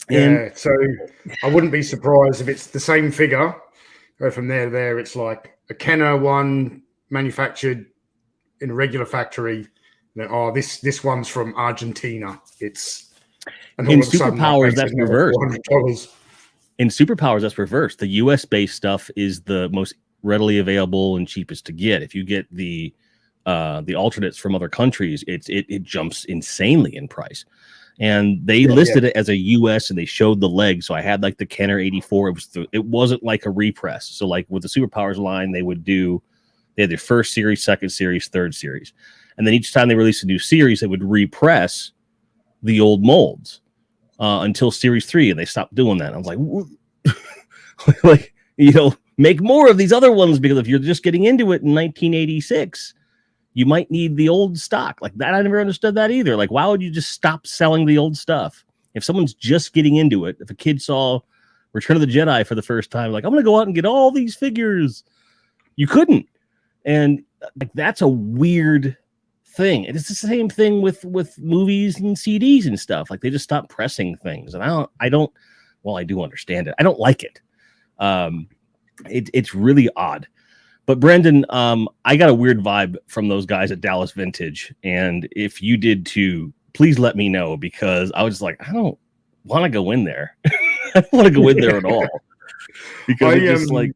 Yeah. So I wouldn't be surprised if it's the same figure. Go from there to there. It's like a Kenner one manufactured in a regular factory. And this one's from Argentina. It's in Superpowers, that's reversed. In Superpowers, that's reversed. The US based stuff is the most readily available and cheapest to get. If you get the alternates from other countries, it jumps insanely in price. And they listed it as a US, and they showed the leg. So I had like the Kenner 84. It wasn't like a repress. So like with the Superpowers line, they had their first series, second series, third series, and then each time they released a new series, they would repress the old molds until series 3, and they stopped doing that. And I was like, like, you know, make more of these other ones, because if you're just getting into it in 1986, you might need the old stock. Like that, I never understood that either. Like, why would you just stop selling the old stuff? If someone's just getting into it, if a kid saw Return of the Jedi for the first time, like, I'm going to go out and get all these figures, you couldn't. And like, that's a weird thing. And it's the same thing with movies and CDs and stuff. Like, they just stopped pressing things. And I do understand it. I don't like it. It's really odd. But Brendan, I got a weird vibe from those guys at Dallas Vintage. And if you did too, please let me know, because I was like, I don't want to go in there. I don't want to go in there at all. Because it's just like,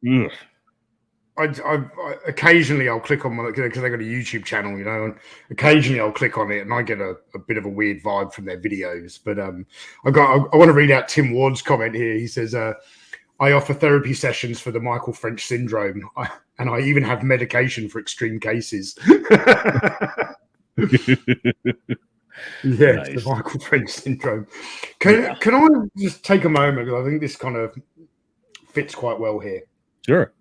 ugh. I occasionally I'll click on one because they got a YouTube channel, you know, and occasionally I'll click on it and I get a bit of a weird vibe from their videos. But I want to read out Tim Ward's comment here. He says, I offer therapy sessions for the Michael French syndrome, and I even have medication for extreme cases. Yeah, nice. The Michael French syndrome. Can I just take a moment, because I think this kind of fits quite well here. Sure.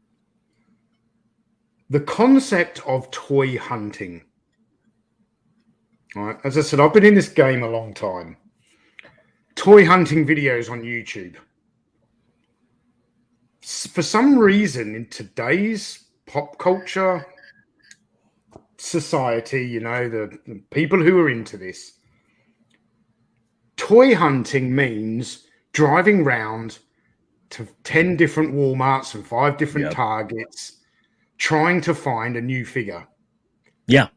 The concept of toy hunting. All right, as I said, I've been in this game a long time. Toy hunting videos on YouTube. for some reason in today's pop culture society, you know, the people who are into this, toy hunting means driving round to 10 different Walmarts and 5 different Targets trying to find a new figure. Yeah.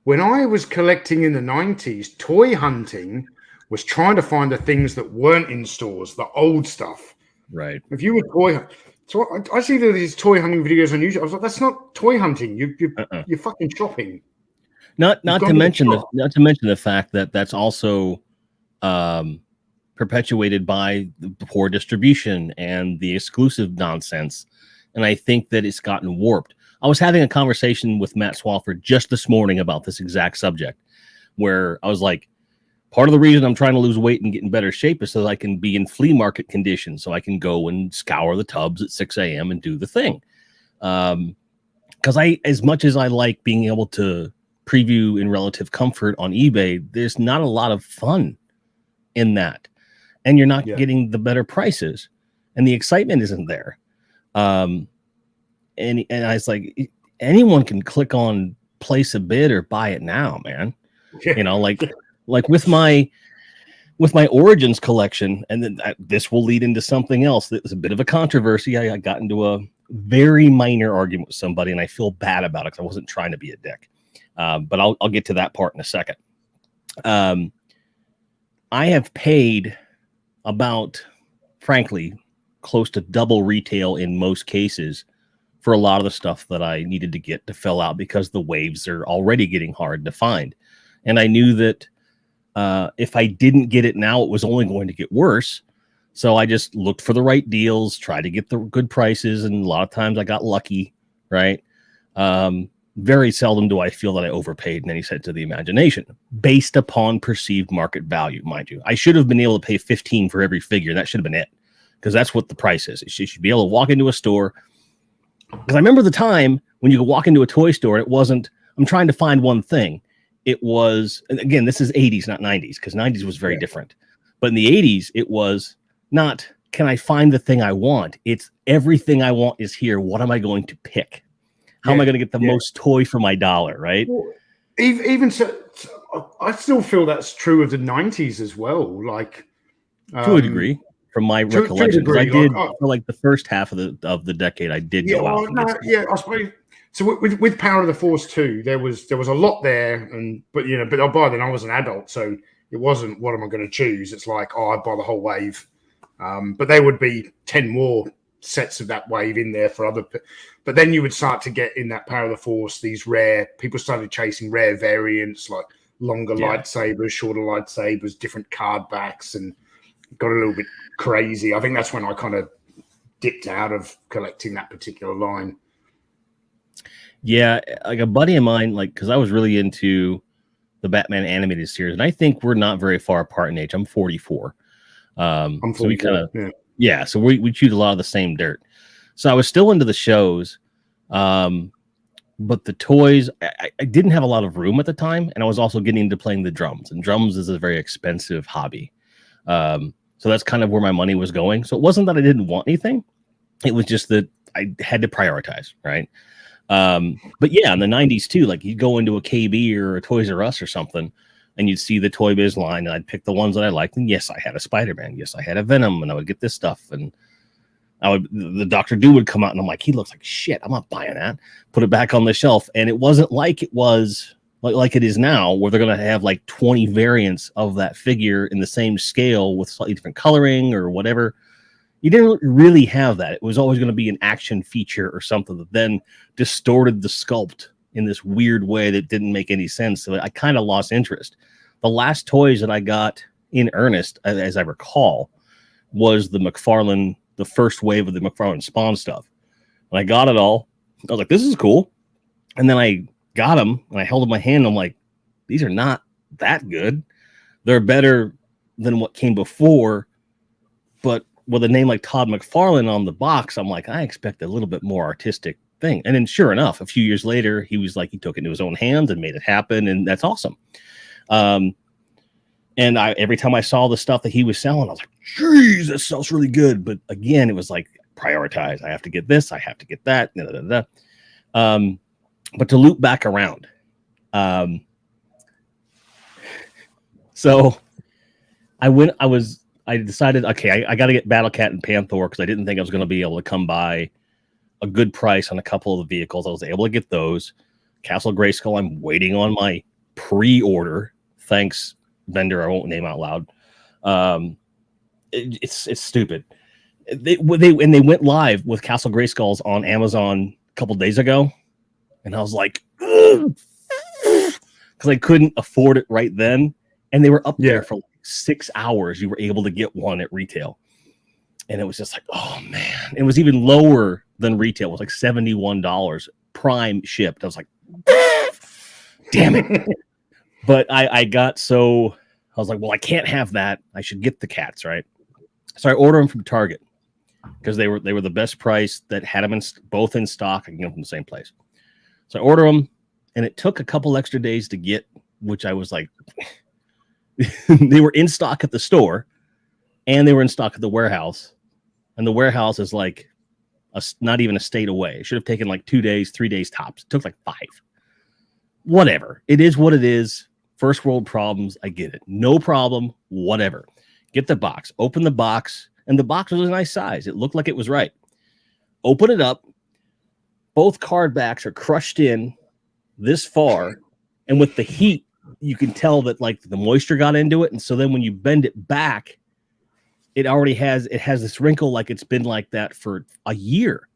When I was collecting in the 90s, toy hunting was trying to find the things that weren't in stores, the old stuff. Right. If you were so I see these toy hunting videos on YouTube. I was like, that's not toy hunting. You're fucking shopping. Not to mention the fact that that's also perpetuated by the poor distribution and the exclusive nonsense. And I think that it's gotten warped. I was having a conversation with Matt Swaffer just this morning about this exact subject, where I was like, part of the reason I'm trying to lose weight and get in better shape is so that I can be in flea market conditions, so I can go and scour the tubs at 6 a.m. and do the thing. Because as much as I like being able to preview in relative comfort on eBay, there's not a lot of fun in that. And you're not getting the better prices. And the excitement isn't there. And I was like, anyone can click on place a bid or buy it now, man. You know, like with my Origins collection, and then this will lead into something else. There's a bit of a controversy. I got into a very minor argument with somebody, and I feel bad about it because I wasn't trying to be a dick. But I'll get to that part in a second. I have paid about, frankly, close to double retail in most cases for a lot of the stuff that I needed to get to fill out, because the waves are already getting hard to find. And I knew that if I didn't get it now, it was only going to get worse. So I just looked for the right deals, tried to get the good prices. And a lot of times I got lucky, right? Very seldom do I feel that I overpaid in any sense of the imagination, based upon perceived market value, mind you. I should have been able to pay 15 for every figure. That should have been it, because that's what the price is. You should be able to walk into a store. Because I remember the time when you could walk into a toy store, it wasn't, I'm trying to find one thing. It was, and again, this is 80s, not 90s, because 90s was very different. But in the 80s, it was not, can I find the thing I want? It's everything I want is here. What am I going to pick? How am I going to get the most toy for my dollar, right? Well, even so, I still feel that's true of the 90s as well. Like, to a degree, from my recollection, because I did for like the first half of the decade, I did go out. I suppose. So with Power of the Force 2, there was a lot there, but by then I was an adult, so it wasn't what am I going to choose. It's like, I'd buy the whole wave, but there would be 10 more sets of that wave in there for other. But then you would start to get in that Power of the Force, these rare. People started chasing rare variants like longer lightsabers, shorter lightsabers, different card backs, and got a little bit crazy. I think that's when I kind of dipped out of collecting that particular line. Yeah, like a buddy of mine, like, because I was really into the Batman animated series, and I think we're not very far apart in age. I'm 44. I'm 44, so we kind of, so we chewed a lot of the same dirt. So I was still into the shows, but the toys, I didn't have a lot of room at the time, and I was also getting into playing the drums, and drums is a very expensive hobby. So that's kind of where my money was going. So it wasn't that I didn't want anything. It was just that I had to prioritize, right? But yeah, in the 90s too, like you'd go into a KB or a Toys R Us or something, and you'd see the Toy Biz line, and I'd pick the ones that I liked. And yes, I had a Spider-Man. Yes, I had a Venom, and I would get this stuff. And the Dr. Doom would come out, and I'm like, he looks like shit. I'm not buying that. Put it back on the shelf. And it wasn't like it was like it is now, where they're going to have like 20 variants of that figure in the same scale with slightly different coloring or whatever. You didn't really have that. It was always going to be an action feature or something that then distorted the sculpt in this weird way that didn't make any sense. So I kind of lost interest. The last toys that I got in earnest, as I recall, was the McFarlane, the first wave of the McFarlane Spawn stuff. When I got it all, I was like, this is cool. And then I got them, and I held in my hand. I'm like, these are not that good. They're better than what came before, but with a name like Todd McFarlane on the box, I'm like, I expect a little bit more artistic thing. And then sure enough, a few years later, he was like, he took it into his own hands and made it happen. And that's awesome. And every time I saw the stuff that he was selling, I was like, geez, that sells really good. But again, it was like prioritize. I have to get this. I have to get that. Da, da, da, da. But to loop back around, so I decided, okay, I got to get Battle Cat and Panther because I didn't think I was going to be able to come by a good price on a couple of the vehicles. I was able to get those. Castle Grayskull, I'm waiting on my pre-order. Thanks, vendor I won't name out loud. It's stupid. They went live with Castle Grayskulls on Amazon a couple days ago, and I was like, because I couldn't afford it right then, and they were up there for like 6 hours. You were able to get one at retail, and it was just like, oh man, it was even lower than retail. It was like $71 prime shipped. I was like, damn it. But I got so I was like, well, I can't have that. I should get the cats, right? So I ordered them from Target because they were the best price that had them both in stock. I can get them from the same place. So I order them, and it took a couple extra days to get, which I was like, they were in stock at the store, and they were in stock at the warehouse, and the warehouse is like not even a state away. It should have taken like 2 days, 3 days tops. It took like 5. Whatever. It is what it is. First world problems. I get it. No problem. Whatever. Get the box. Open the box. And the box was a nice size. It looked like it was right. Open it up. Both card backs are crushed in this far. And with the heat, you can tell that like the moisture got into it. And so then when you bend it back, it has this wrinkle like it's been like that for a year.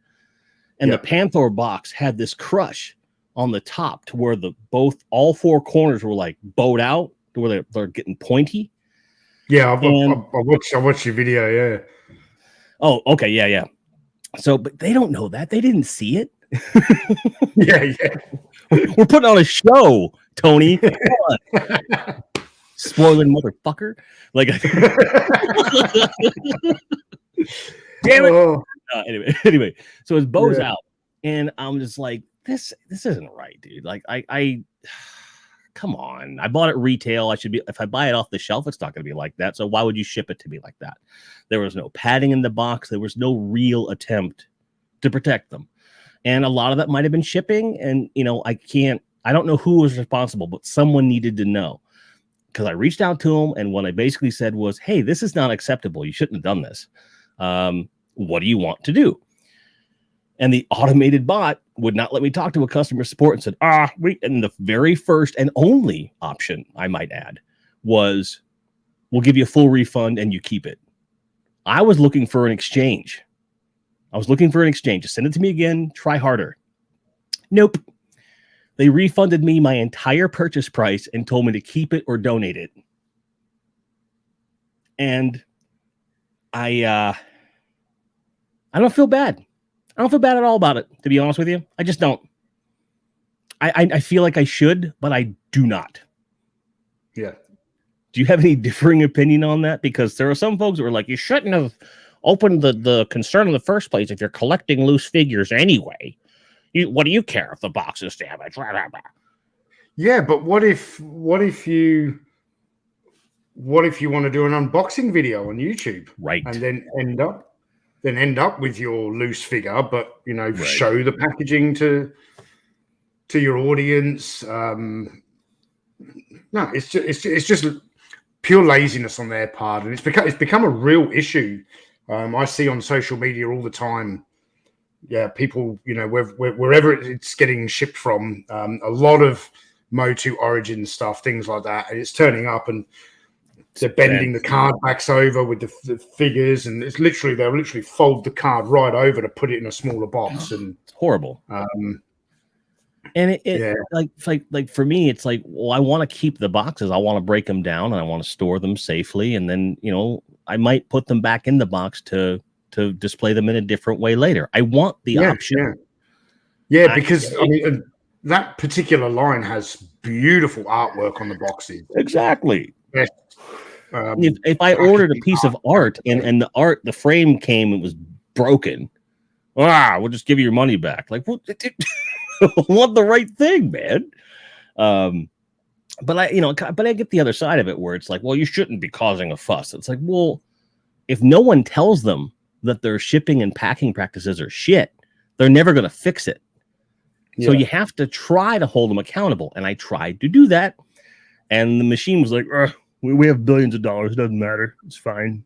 And the Panther box had this crush on the top to where all 4 corners were like bowed out to where they're getting pointy. Yeah, I watched your video. Yeah. Oh, okay, yeah. So, but they don't know that. They didn't see it. yeah. We're putting on a show, Tony. Spoiling motherfucker. Like, damn it. Oh. Anyway, so it bows out, and I'm just like, this isn't right, dude. Like, I come on. I bought it retail. If I buy it off the shelf, it's not going to be like that. So why would you ship it to me like that? There was no padding in the box. There was no real attempt to protect them. And a lot of that might have been shipping. And, I don't know who was responsible, but someone needed to know. Because I reached out to them, and what I basically said was, hey, this is not acceptable. You shouldn't have done this. What do you want to do? And the automated bot would not let me talk to a customer support and said, and the very first and only option, I might add, was we'll give you a full refund and you keep it. I was looking for an exchange. Just send it to me again. Try harder. Nope. They refunded me my entire purchase price and told me to keep it or donate it. And I don't feel bad. I don't feel bad at all about it, to be honest with you. I just don't. I feel like I should, but I do not. Yeah. Do you have any differing opinion on that? Because there are some folks who are like, you shouldn't have opened the concern in the first place if you're collecting loose figures anyway. What do you care if the box is damaged? Yeah, but what if you want to do an unboxing video on YouTube, right? And then end up with your loose figure, but show the packaging to your audience. No, it's just pure laziness on their part, and it's become a real issue. I see on social media all the time. Yeah, people, wherever it's getting shipped from, a lot of Motu Origin stuff, things like that, and it's turning up and they're bending the card backs over with the figures, and they'll literally fold the card right over to put it in a smaller box, and it's horrible. And like for me, it's like, well, I want to keep the boxes. I want to break them down and I want to store them safely, and then I might put them back in the box to display them in a different way later. I want the option. Yeah, because that particular line has beautiful artwork on the boxes. Exactly. Yeah. If I ordered a piece of art and the frame came and was broken, we'll just give you your money back. Like, what? I want the right thing, man. But I get the other side of it where it's like, well, you shouldn't be causing a fuss. It's like, well, if no one tells them that their shipping and packing practices are shit, they're never going to fix it. So you have to try to hold them accountable. And I tried to do that. And the machine was like, we have billions of dollars. It doesn't matter. It's fine.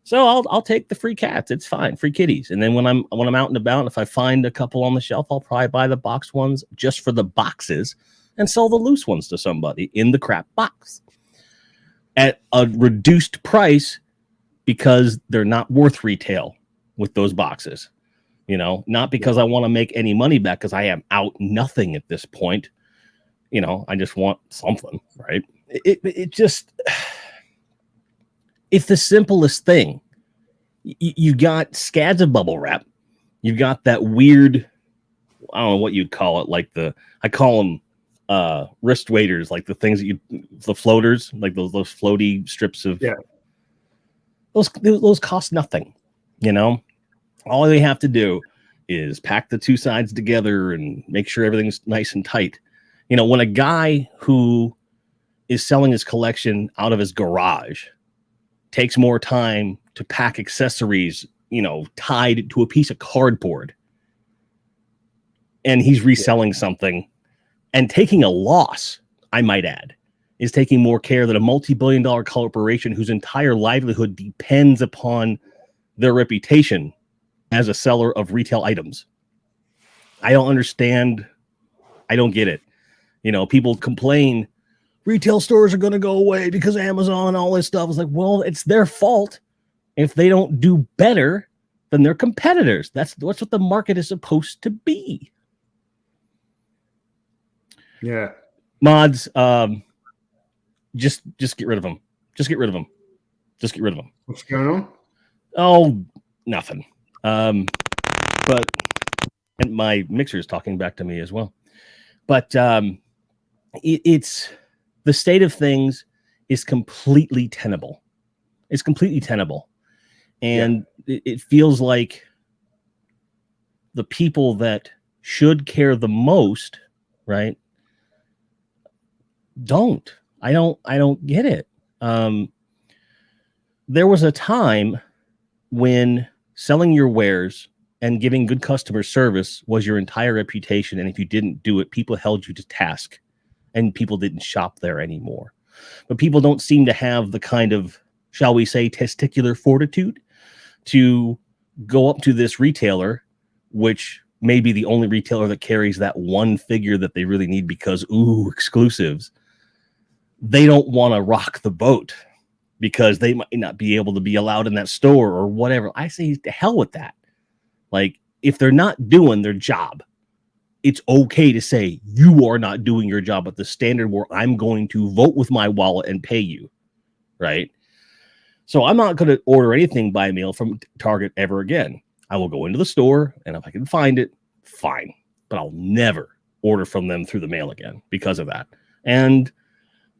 So I'll take the free cats. It's fine. Free kitties. And then when I'm out and about, if I find a couple on the shelf, I'll probably buy the box ones just for the boxes and sell the loose ones to somebody in the crap box at a reduced price because they're not worth retail with those boxes. You know, not because I want to make any money back, because I am out nothing at this point. You know, I just want something, right? It just, it's the simplest thing. You got scads of bubble wrap. You've got that weird, I don't know what you'd call it, like I call them wrist waders, like the things that the floaters, like those floaty strips of, those cost nothing, you know? All they have to do is pack the two sides together and make sure everything's nice and tight. You know, when a guy who is selling his collection out of his garage takes more time to pack accessories, you know, tied to a piece of cardboard, and he's reselling something and taking a loss, I might add, is taking more care than a multi-billion-dollar corporation whose entire livelihood depends upon their reputation as a seller of retail items. I don't understand. I don't get it. You know, people complain retail stores are going to go away because Amazon and all this stuff. It's like, well, it's their fault if they don't do better than their competitors. That's what the market is supposed to be. Yeah. Mods, just get rid of them. Just get rid of them. Just get rid of them. What's going on? Oh, nothing. But and my mixer is talking back to me as well. But it's the state of things is completely tenable. It's completely tenable. And it feels like the people that should care the most, right? Don't. I don't get it. There was a time when selling your wares and giving good customer service was your entire reputation. And if you didn't do it, people held you to task and people didn't shop there anymore. But people don't seem to have the kind of, shall we say, testicular fortitude to go up to this retailer, which may be the only retailer that carries that one figure that they really need because, exclusives. They don't want to rock the boat because they might not be able to be allowed in that store or whatever. I say to hell with that. Like, if they're not doing their job, it's okay to say you are not doing your job at the standard where I'm going to vote with my wallet and pay you, right? So I'm not going to order anything by mail from Target ever again. I will go into the store, and if I can find it, fine. But I'll never order from them through the mail again because of that. And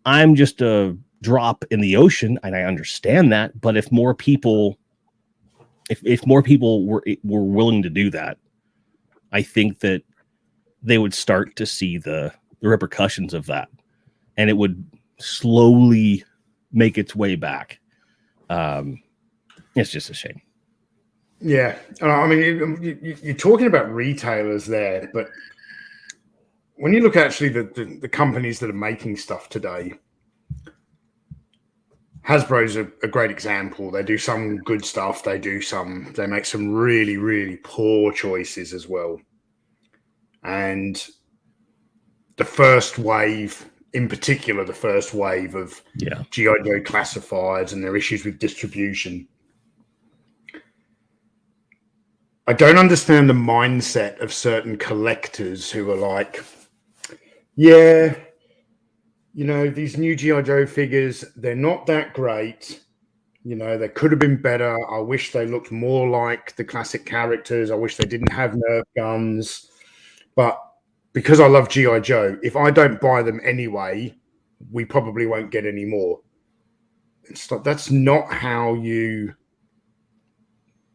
I'm just a drop in the ocean, and I understand that. But if more people, if more people were willing to do that, I think that they would start to see the repercussions of that, and it would slowly make its way back. It's just a shame. Yeah, I mean, you're talking about retailers there, but when you look at actually the companies that are making stuff today, Hasbro's a great example. They do some good stuff. They make some really, really poor choices as well. And the first wave, in particular, the first wave of G.I. Joe classifieds and their issues with distribution. I don't understand the mindset of certain collectors who are like, yeah, you know, these new G.I. Joe figures, they're not that great. You know, they could have been better. I wish they looked more like the classic characters. I wish they didn't have Nerf guns. But because I love G.I. Joe, if I don't buy them anyway, we probably won't get any more. That's not how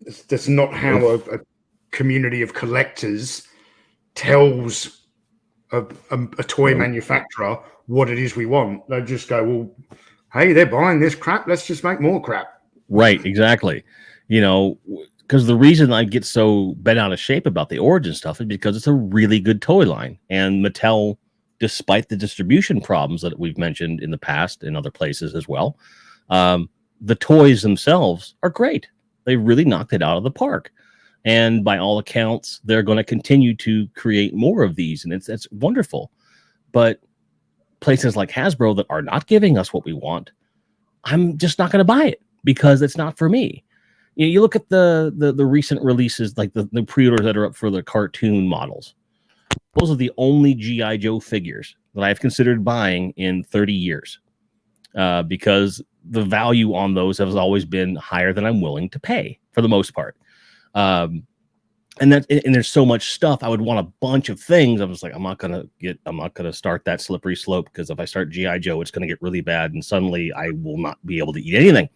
a community of collectors tells a toy manufacturer what it is we want. They just go, well, hey, they're buying this crap. Let's just make more crap. Right, exactly. You know, because the reason I get so bent out of shape about the Origin stuff is because it's a really good toy line, and Mattel, despite the distribution problems that we've mentioned in the past in other places as well, the toys themselves are great. They really knocked it out of the park, and by all accounts, they're going to continue to create more of these, and it's wonderful. But places like Hasbro that are not giving us what we want, I'm just not going to buy it because it's not for me. You look at the recent releases, like the pre-orders that are up for the cartoon models. Those are the only GI Joe figures that I've considered buying in 30 years, because the value on those has always been higher than I'm willing to pay for the most part. And there's so much stuff. I would want a bunch of things. I was like, I'm not gonna start that slippery slope, because if I start GI Joe, it's gonna get really bad, and suddenly I will not be able to eat anything.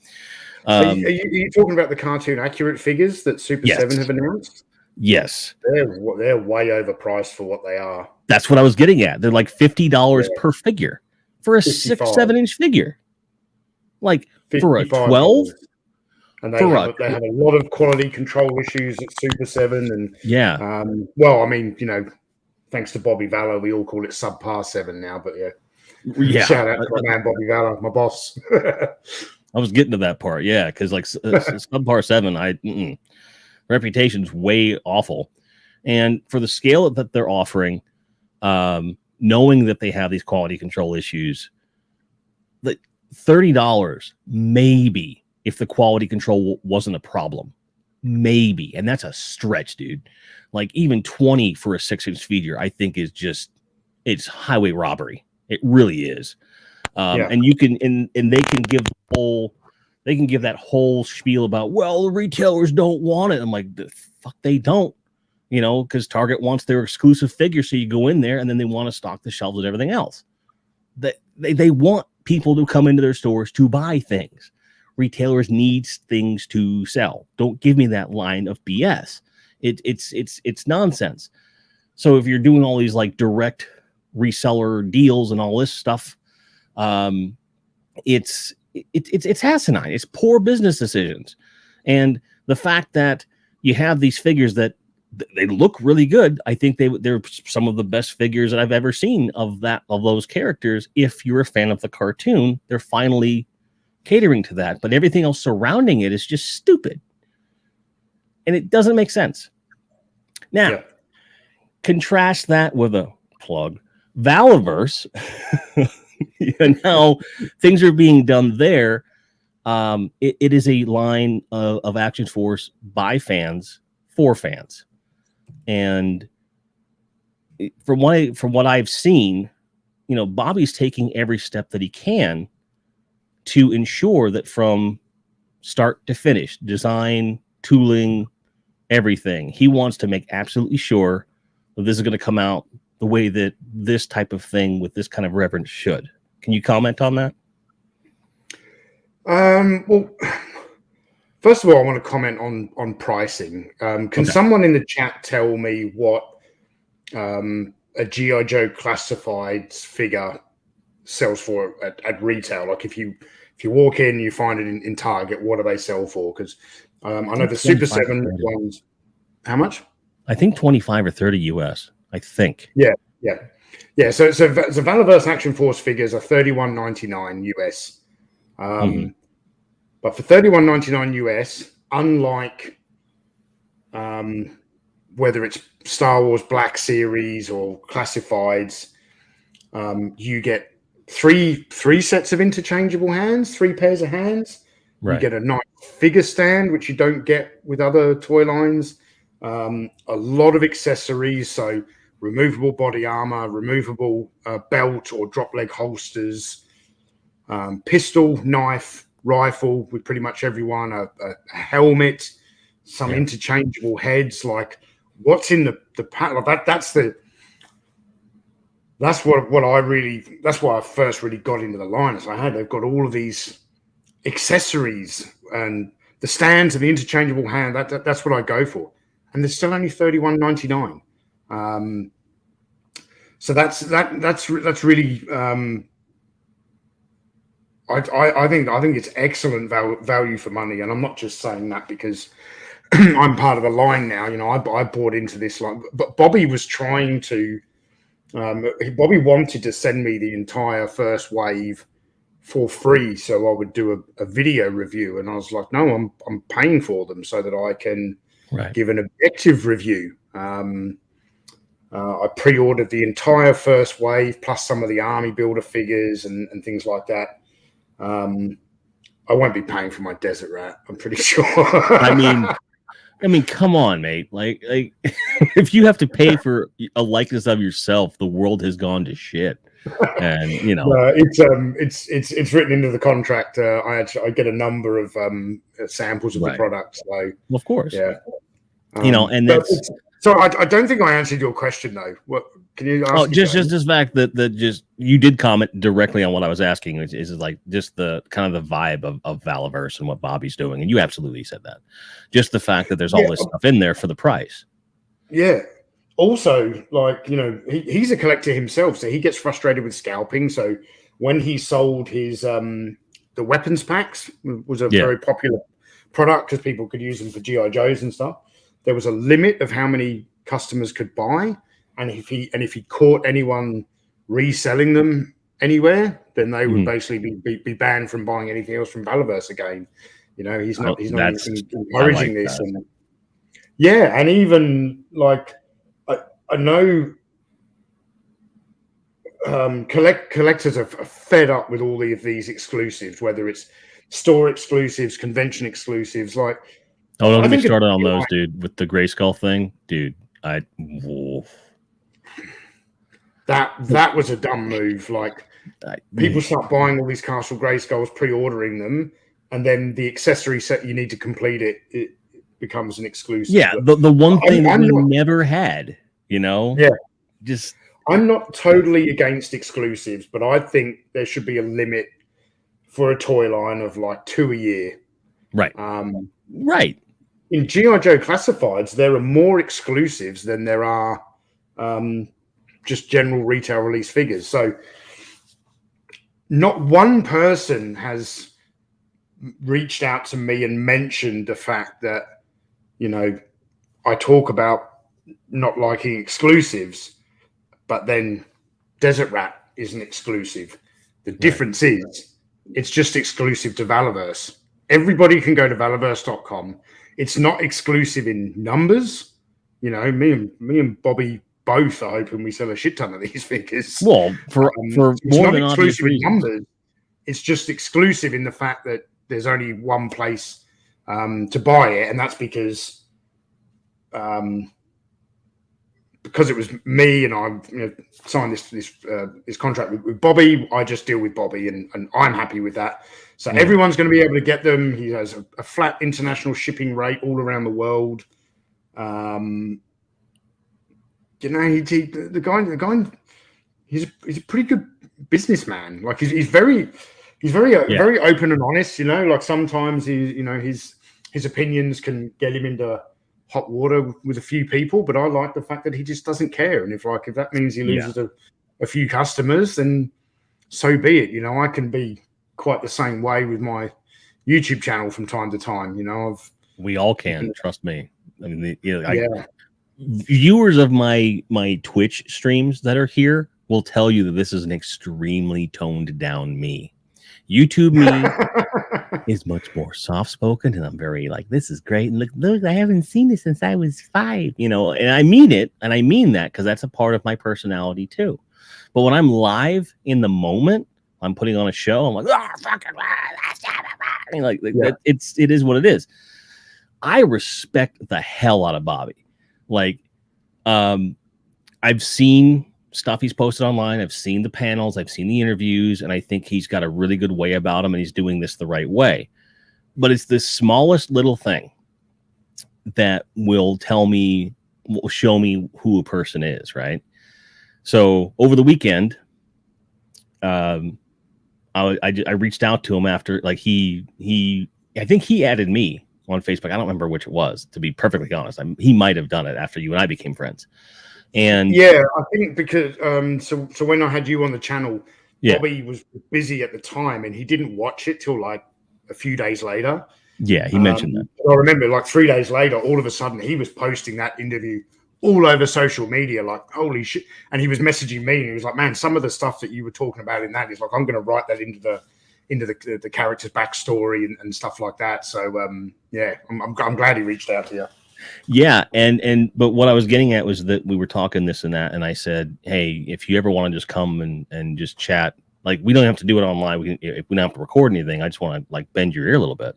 Are you talking about the cartoon accurate figures that Super Yes. 7 have announced? Yes. They're way overpriced for what they are. That's what I was getting at. They're like $50 per figure for a 6-7 inch figure. Like for a 12. And they have a lot of quality control issues at Super 7. And yeah. Well, I mean, you know, thanks to Bobby Vallow, we all call it subpar 7 now, but yeah. Shout out to my man Bobby Vallow, my boss. I was getting to that part, yeah, because like subpar 7, reputation's way awful, and for the scale that they're offering, knowing that they have these quality control issues, like $30 maybe if the quality control wasn't a problem, maybe, and that's a stretch, dude. Like even 20 for a 6-inch figure, I think is just, it's highway robbery. It really is. And you can, and they can give that whole spiel about, well, the retailers don't want it. I'm like, the fuck they don't, you know, because Target wants their exclusive figure. So you go in there and then they want to stock the shelves and everything else. They want people to come into their stores to buy things. Retailers need things to sell. Don't give me that line of BS. It's nonsense. So if you're doing all these like direct reseller deals and all this stuff, it's asinine. It's poor business decisions. And the fact that you have these figures that they look really good, I think they're some of the best figures that I've ever seen of those characters. If you're a fan of the cartoon, they're finally catering to that, but everything else surrounding it is just stupid. And it doesn't make sense. Now, contrast that with a plug, Valaverse, and how things are being done there. It is a line of Action Force by fans for fans, and from what I've seen, you know, Bobby's taking every step that he can to ensure that from start to finish, design, tooling, everything, he wants to make absolutely sure that this is going to come out the way that this type of thing with this kind of reverence should. Can you comment on that? Well, first of all, I want to comment on pricing. Can someone in the chat tell me what a G.I. Joe classified figure sells for at retail? Like if you walk in, you find it in Target, what do they sell for? Because I know the Super 7 ones. How much? I think 25 or 30 US. I think. Yeah. So Valaverse Action Force figures are $31.99 US. But for $31.99 US, unlike whether it's Star Wars Black Series or classifieds, you get three sets of interchangeable hands, 3 pairs of hands. Right. You get a nice figure stand, which you don't get with other toy lines. A lot of accessories, so removable body armor, removable belt or drop leg holsters, pistol, knife, rifle with pretty much everyone, a helmet, some interchangeable heads. Like what's in the pack? Like that's why I first really got into the line. Is they've got all of these accessories and the stands and the interchangeable hand. That's what I go for, and they're still only $31.99. So that's really I think it's excellent value for money, and I'm not just saying that because I'm part of the line now. You know, I bought into this line, but Bobby was trying to. Bobby wanted to send me the entire first wave for free, so I would do a video review, and I was like, no, I'm paying for them so that I can give an objective review. I pre-ordered the entire first wave plus some of the army builder figures and things like that. I won't be paying for my desert rat, I'm pretty sure. I mean, come on, mate. Like if you have to pay for a likeness of yourself, the world has gone to shit. And you know, it's written into the contract. I get a number of samples of the product. So, well, of course, yeah. You know, and that's so. I don't think I answered your question though. What can you ask? Oh, just this fact that just you did comment directly on what I was asking, which is like just the kind of the vibe of Valaverse and what Bobby's doing, and you absolutely said that. Just the fact that there's all this stuff in there for the price. Yeah. Also, like, you know, he's a collector himself, so he gets frustrated with scalping. So when he sold his the weapons packs, was a very popular product because people could use them for GI Joes and stuff. There was a limit of how many customers could buy, and if he caught anyone reselling them anywhere, then they would basically be banned from buying anything else from Valaverse again. You know, he's not encouraging this. And yeah, and even like I know collectors are fed up with all of these exclusives, whether it's store exclusives, convention exclusives. Like, don't get me started on those, dude. With the Grayskull thing, dude. That was a dumb move. Like, people start buying all these Castle Grayskulls, pre-ordering them, and then the accessory set you need to complete it becomes an exclusive. Yeah, the one thing that we never had. You know, I'm not totally against exclusives, but I think there should be a limit for a toy line of like 2 a year. Right. Right. In GI Joe Classifieds, there are more exclusives than there are just general retail release figures. So not one person has reached out to me and mentioned the fact that, you know, I talk about not liking exclusives, but then Desert Rat is an exclusive. The difference is it's just exclusive to Valaverse. Everybody can go to valaverse.com. It's not exclusive in numbers. You know, me and Bobby both are hoping we sell a shit ton of these figures. Well, for more than exclusive in numbers, it's just exclusive in the fact that there's only one place to buy it, and that's because it was me and I signed this contract with Bobby. I just deal with Bobby, and I'm happy with that. So everyone's going to be able to get them. He has a flat international shipping rate all around the world. You know, the guy, he's a pretty good businessman. Like he's very open and honest. You know, like sometimes his opinions can get him into hot water with a few people, but I like the fact that he just doesn't care. And if that means he loses a few customers, then so be it. You know, I can be quite the same way with my YouTube channel from time to time. You know, we all can, trust me. I mean, viewers of my Twitch streams that are here will tell you that this is an extremely toned down me. YouTube me is much more soft spoken, and I'm very like, this is great. And look, I haven't seen this since I was 5, you know, and I mean it, and I mean that because that's a part of my personality too. But when I'm live in the moment, I'm putting on a show, I'm like, it is what it is. I respect the hell out of Bobby. Like, I've seen stuff he's posted online. I've seen the panels. I've seen the interviews, and I think he's got a really good way about him, and he's doing this the right way. But it's the smallest little thing that will show me who a person is, right? So over the weekend, I reached out to him after, like, I think he added me on Facebook. I don't remember which it was, to be perfectly honest. He might have done it after you and I became friends. And yeah, I think because so when I had you on the channel, Yeah. Bobby was busy at the time, and he didn't watch it till like a few days later. Yeah, he mentioned that. I remember like 3 days later, all of a sudden he was posting that interview all over social media, like, holy shit. And he was messaging me and he was like, man, some of the stuff that you were talking about in that is like, I'm going to write that into the character's backstory and stuff like that. So yeah, I'm glad he reached out to you. Yeah, but what I was getting at was that we were talking this and that, and I said, hey, if you ever want to just come and just chat, like, we don't have to do it online. If we don't have to record anything, I just want to like bend your ear a little bit.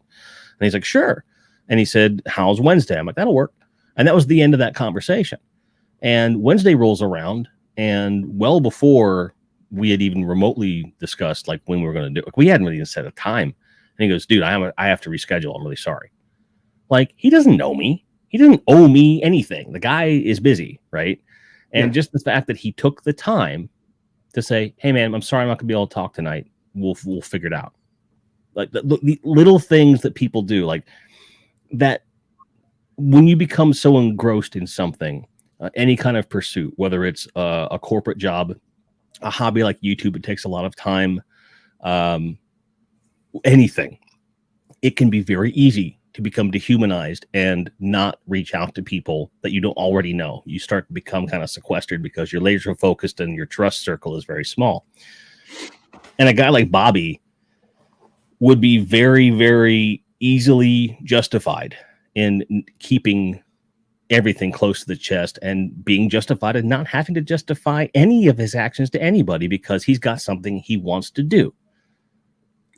And he's like, sure. And he said, how's Wednesday? I'm like, that'll work. And that was the end of that conversation. And Wednesday rolls around, and well before we had even remotely discussed like when we were going to do it, we hadn't really even set a time. And he goes, dude, I have to reschedule. I'm really sorry. Like, he doesn't know me. He doesn't owe me anything. The guy is busy, right? And just the fact that he took the time to say, hey, man, I'm sorry I'm not going to be able to talk tonight. We'll figure it out. Like the little things that people do, like that, when you become so engrossed in something, any kind of pursuit, whether it's a corporate job, a hobby like YouTube, it takes a lot of time, anything, it can be very easy to become dehumanized and not reach out to people that you don't already know. You start to become kind of sequestered because you're laser focused and your trust circle is very small. And a guy like Bobby would be very, very easily justified in keeping everything close to the chest and being justified in not having to justify any of his actions to anybody because he's got something he wants to do.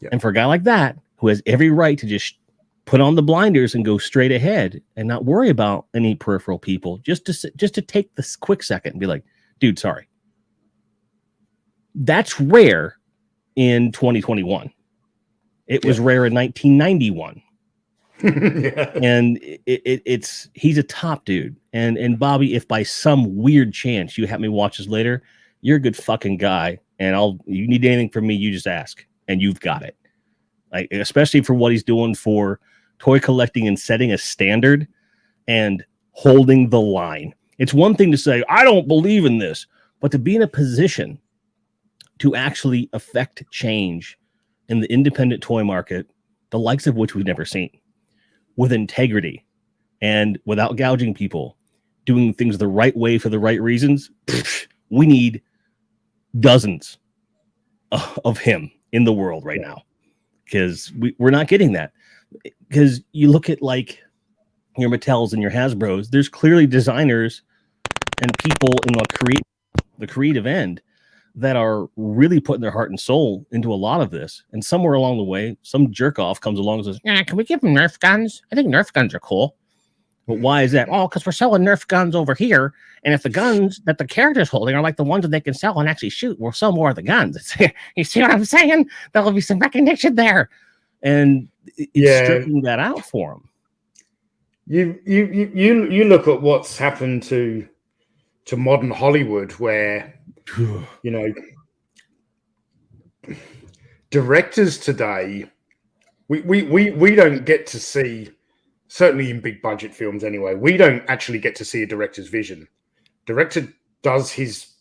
Yeah. And for a guy like that, who has every right to just put on the blinders and go straight ahead and not worry about any peripheral people, just to take this quick second and be like, dude, sorry. That's rare in 2021. It was rare in 1991. Yeah. And he's a top dude. And Bobby, if by some weird chance you have me watch this later, you're a good fucking guy. And you need anything from me, you just ask, and you've got it. Like, especially for what he's doing for toy collecting and setting a standard and holding the line. It's one thing to say, I don't believe in this, but to be in a position to actually affect change in the independent toy market, the likes of which we've never seen, with integrity and without gouging people, doing things the right way for the right reasons, we need dozens of him in the world right now, because we're not getting that. Because you look at like your Mattels and your Hasbros, there's clearly designers and people in the creative end that are really putting their heart and soul into a lot of this. And somewhere along the way, some jerk off comes along and says, yeah, can we give them Nerf guns? I think Nerf guns are cool. But why is that? Oh, because we're selling Nerf guns over here. And if the guns that the character's holding are like the ones that they can sell and actually shoot, we'll sell more of the guns. You see what I'm saying? There'll be some recognition there. And it's stripping that out for them. You look at what's happened to modern Hollywood, where you know, directors today, we don't get to see, certainly in big budget films anyway, we don't actually get to see a director's vision. Director does his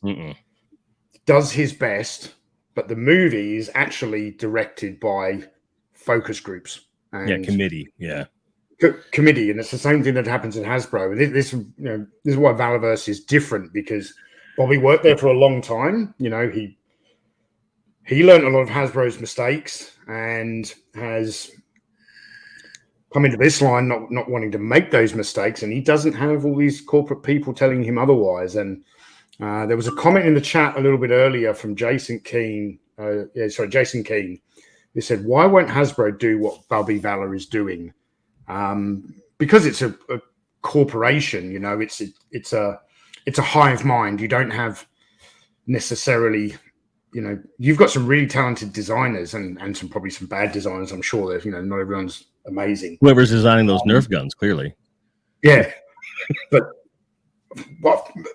best, but the movie is actually directed by focus groups and committee, committee, and it's the same thing that happens in Hasbro. And this is why Valaverse is different, because Bobby worked there for a long time. You know, he learned a lot of Hasbro's mistakes and has come into this line not wanting to make those mistakes, and he doesn't have all these corporate people telling him otherwise. And there was a comment in the chat a little bit earlier from Jason Keane. Jason Keane. He said, why won't Hasbro do what Bobby Valor is doing? Because it's a corporation, you know, it's a hive mind. You don't have necessarily, you know, you've got some really talented designers and probably some bad designers. I'm sure that, you know, not everyone's amazing. Whoever's designing those Nerf guns, clearly. Yeah. But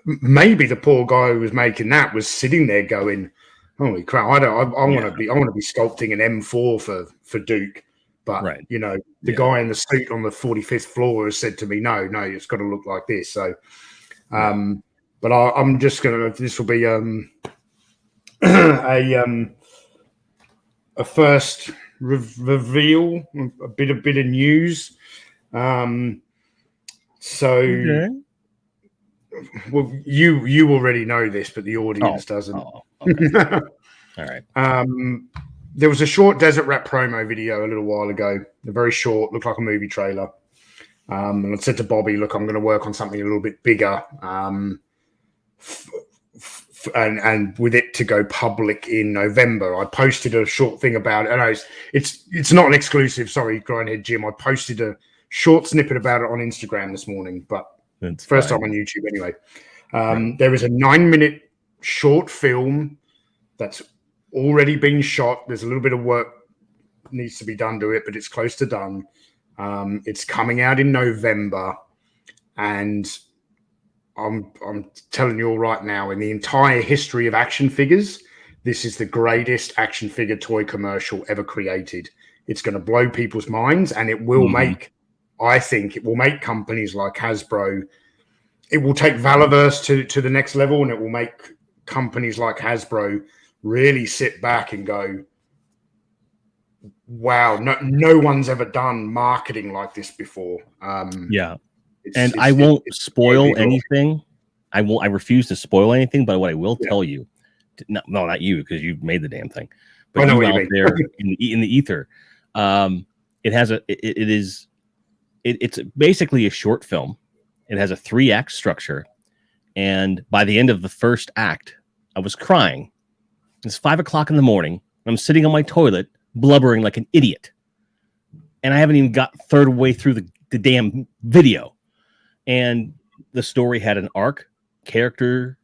maybe the poor guy who was making that was sitting there going, holy crap, I want to be sculpting an M4 for Duke. But, you know, the guy in the suit on the 45th floor has said to me, no, it's got to look like this. So, but I'm just going to, this will be a a first reveal, a bit of news. So, Okay. well, you already know this, but the audience doesn't. Oh, okay. All right. There was a short Desert Rat promo video a little while ago. A very short, looked like a movie trailer. And I said to Bobby, "Look, I'm going to work on something a little bit bigger, and with it to go public in November." I posted a short thing about it. I know it's not an exclusive. Sorry, Grindhead Jim. I posted a short snippet about it on Instagram this morning, but That's first fine. time on YouTube anyway. There is a 9-minute short film that's already been shot. There's a little bit of work needs to be done to it, but it's close to done. It's coming out in November, and I'm telling you all right now, in the entire history of action figures, this is the greatest action figure toy commercial ever created. It's going to blow people's minds, and it will make, I think, it will make companies like Hasbro. It will take Valaverse to the next level, and it will make companies like Hasbro really sit back and go, wow, no one's ever done marketing like this before. Yeah. And I won't spoil anything. I refuse to spoil anything, but what I will tell you, not you, because you've made the damn thing, but you out there in the ether, it's basically a short film. It has a 3-act structure, and by the end of the first act, I was crying. It's 5 o'clock in the morning. I'm sitting on my toilet, blubbering like an idiot, and I haven't even got third way through the damn video. And the story had an arc, characters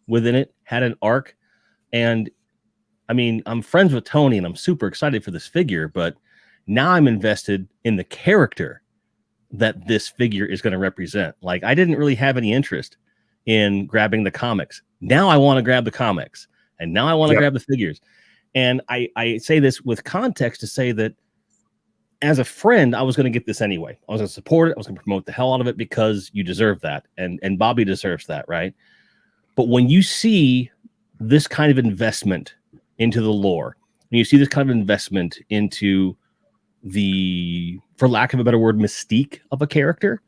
within it had an arc, and I mean, I'm friends with Tony, and I'm super excited for this figure, but now I'm invested in the character that this figure is going to represent. Like, I didn't really have any interest in grabbing the comics. Now I want to grab the comics, and now I want to grab the figures. And I say this with context to say that as a friend, I was going to get this anyway. I was going to support it. I was going to promote the hell out of it because you deserve that. And Bobby deserves that, right? But when you see this kind of investment into the lore, and you see this kind of investment into the, for lack of a better word, mystique of a character,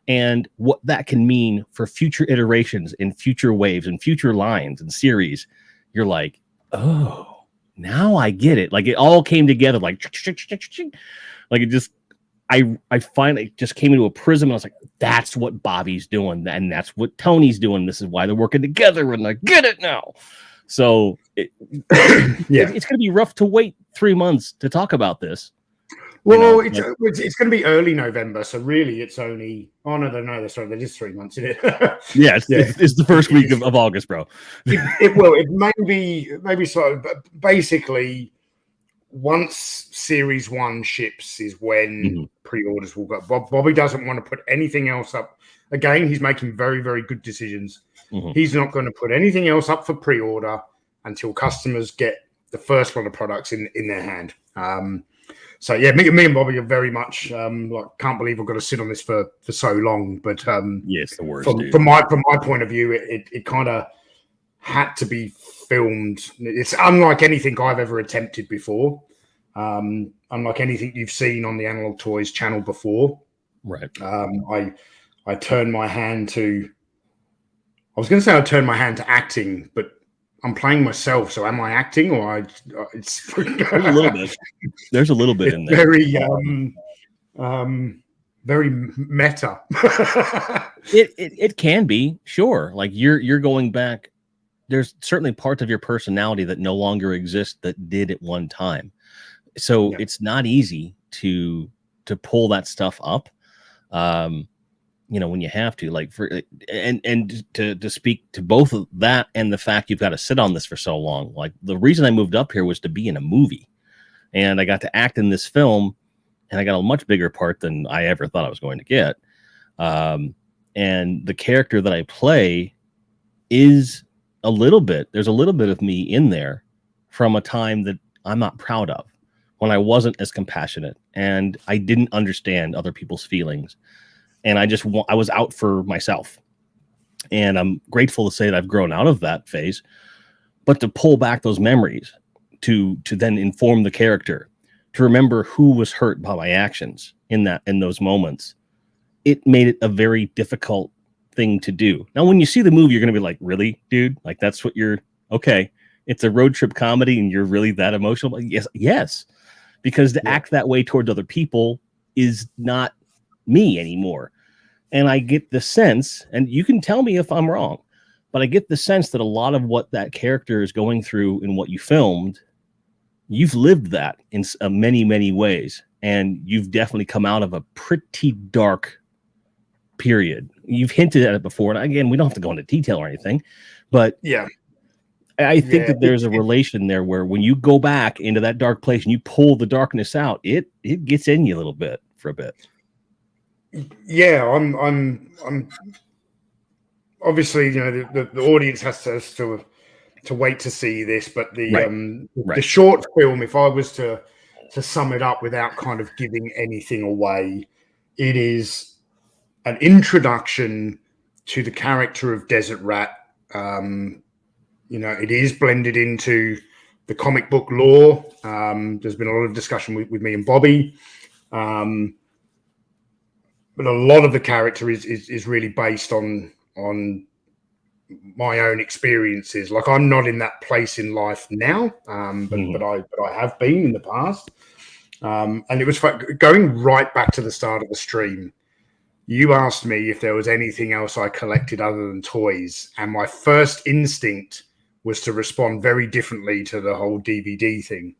and what that can mean for future iterations and future waves and future lines and series, you're like, oh, now I get it. Like, it all came together, like it just, I finally just came into a prism, and I was like, that's what Bobby's doing, and that's what Tony's doing. This is why they're working together, and I get it now. So it's going to be rough to wait 3 months to talk about this. Well, it's going to be early November, so really it's only, sorry, that is 3 months, isn't it? It's the first week of August, bro. It may be so, but basically, once Series 1 ships is when pre-orders will go. Bobby doesn't want to put anything else up. Again, he's making very, very good decisions. He's not going to put anything else up for pre-order until customers get the first lot of products in their hand. So yeah, me and Bobby are very much like, can't believe I've got to sit on this for so long. But yes, the worst. From my point of view, it kind of had to be filmed. It's unlike anything I've ever attempted before. Unlike anything you've seen on the Analog Toys channel before. Right. I turned my hand to. I was going to say I turned my hand to acting, but I'm playing myself. So am I acting, or it's a little bit. There's a little bit in there. Very meta. it can be, sure. Like you're going back. There's certainly parts of your personality that no longer exist that did at one time. So it's not easy to pull that stuff up. When you have to, like, and to speak to both of that and the fact you've got to sit on this for so long. Like, the reason I moved up here was to be in a movie, and I got to act in this film, and I got a much bigger part than I ever thought I was going to get. And the character that I play is there's a little bit of me in there from a time that I'm not proud of, when I wasn't as compassionate and I didn't understand other people's feelings. And I was out for myself. And I'm grateful to say that I've grown out of that phase. But to pull back those memories, to then inform the character, to remember who was hurt by my actions in those moments. It made it a very difficult thing to do. Now, when you see the movie, you're going to be like, really, dude? Like, that's what you're okay. It's a road trip comedy and you're really that emotional? Yes. Because to act that way towards other people is not me anymore. And I get the sense, and you can tell me if I'm wrong, but I get the sense that a lot of what that character is going through in what you filmed, you've lived that in many, many ways. And you've definitely come out of a pretty dark period. You've hinted at it before. And again, we don't have to go into detail or anything, but I think that there's a relation there where when you go back into that dark place and you pull the darkness out, it gets in you a little bit for a bit. Yeah, I'm obviously, you know, the audience has to wait to see this, but the short film, if I was to sum it up without kind of giving anything away, it is an introduction to the character of Desert Rat. You know, it is blended into the comic book lore. There's been a lot of discussion with me and Bobby. But a lot of the character is really based on my own experiences. Like, I'm not in that place in life now, but I have been in the past. And it was going right back to the start of the stream. You asked me if there was anything else I collected other than toys, and my first instinct was to respond very differently to the whole DVD thing.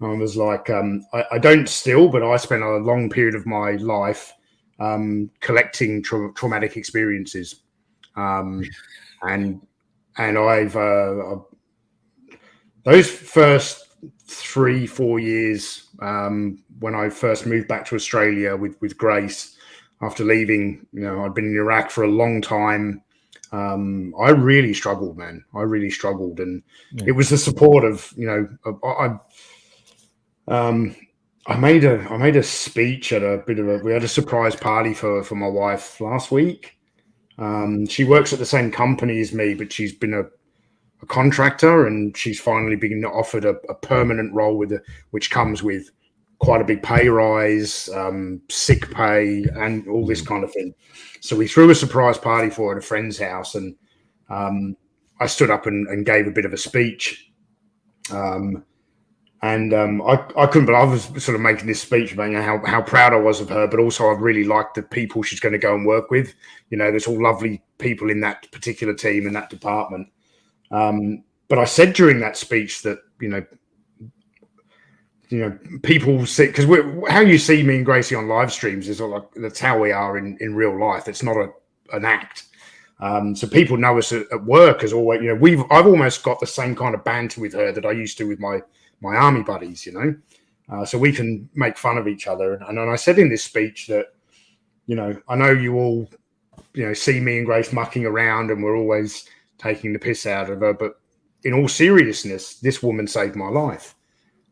I was like, I don't still, but I spent a long period of my life collecting traumatic experiences, and I've those first 3-4 years when I first moved back to Australia with Grace after leaving. You know, I'd been in Iraq for a long time. I really struggled, man. I really struggled, and it was the support of, you know, I made a speech at we had a surprise party for my wife last week. She works at the same company as me, but she's been a contractor, and she's finally been offered a permanent role which comes with quite a big pay rise, sick pay, and all this kind of thing. So we threw a surprise party for her at a friend's house, and I stood up and gave a bit of a speech. I couldn't believe I was sort of making this speech about, you know, how proud I was of her, but also I really liked the people she's going to go and work with. You know, there's all lovely people in that particular team, in that department. But I said during that speech that, you know, people see, because how you see me and Gracie on live streams is like, that's how we are in real life. It's not an act. So people know us at work as always. You know, I've almost got the same kind of banter with her that I used to with my army buddies, you know, so we can make fun of each other. And I said in this speech that, you know, I know you all, you know, see me and Grace mucking around and we're always taking the piss out of her, but in all seriousness, this woman saved my life.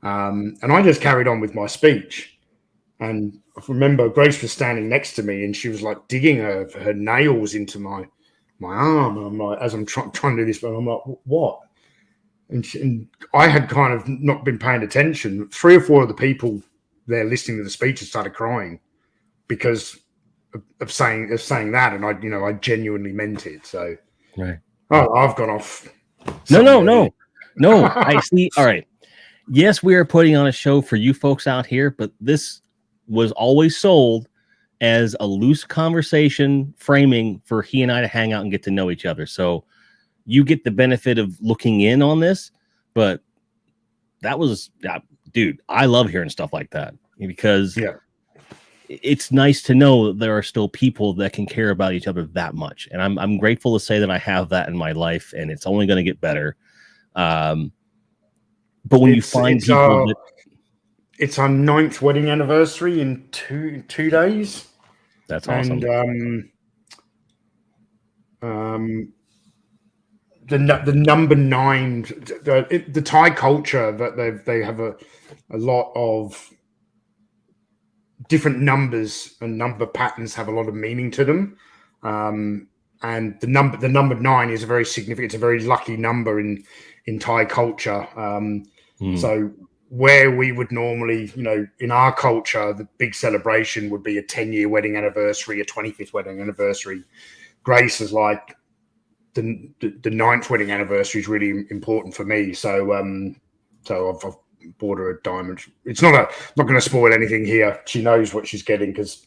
And I just carried on with my speech. And I remember Grace was standing next to me and she was like digging her nails into my arm. And I'm like, as I'm trying to do this, but I'm like, what? And I had kind of not been paying attention. 3 or 4 of the people there listening to the speech had started crying because of saying that. And I genuinely meant it. So, right. Oh, I've gone off. No. I see. All right. Yes, we are putting on a show for you folks out here, but this was always sold as a loose conversation framing for he and I to hang out and get to know each other. So you get the benefit of looking in on this, but that was, dude, I love hearing stuff like that because it's nice to know that there are still people that can care about each other that much. And I'm grateful to say that I have that in my life, and it's only going to get better. But when you find people it's our 9th wedding anniversary in two days. That's awesome. And the number 9, the Thai culture, that they have a lot of different numbers, and number patterns have a lot of meaning to them. And the number 9 is a very significant, it's a very lucky number in Thai culture. So where we would normally, in our culture, the big celebration would be a 10-year wedding anniversary, a 25th wedding anniversary. Grace is like the 9th wedding anniversary is really important for me. So I've bought her a diamond. It's not going to spoil anything here. She knows what she's getting because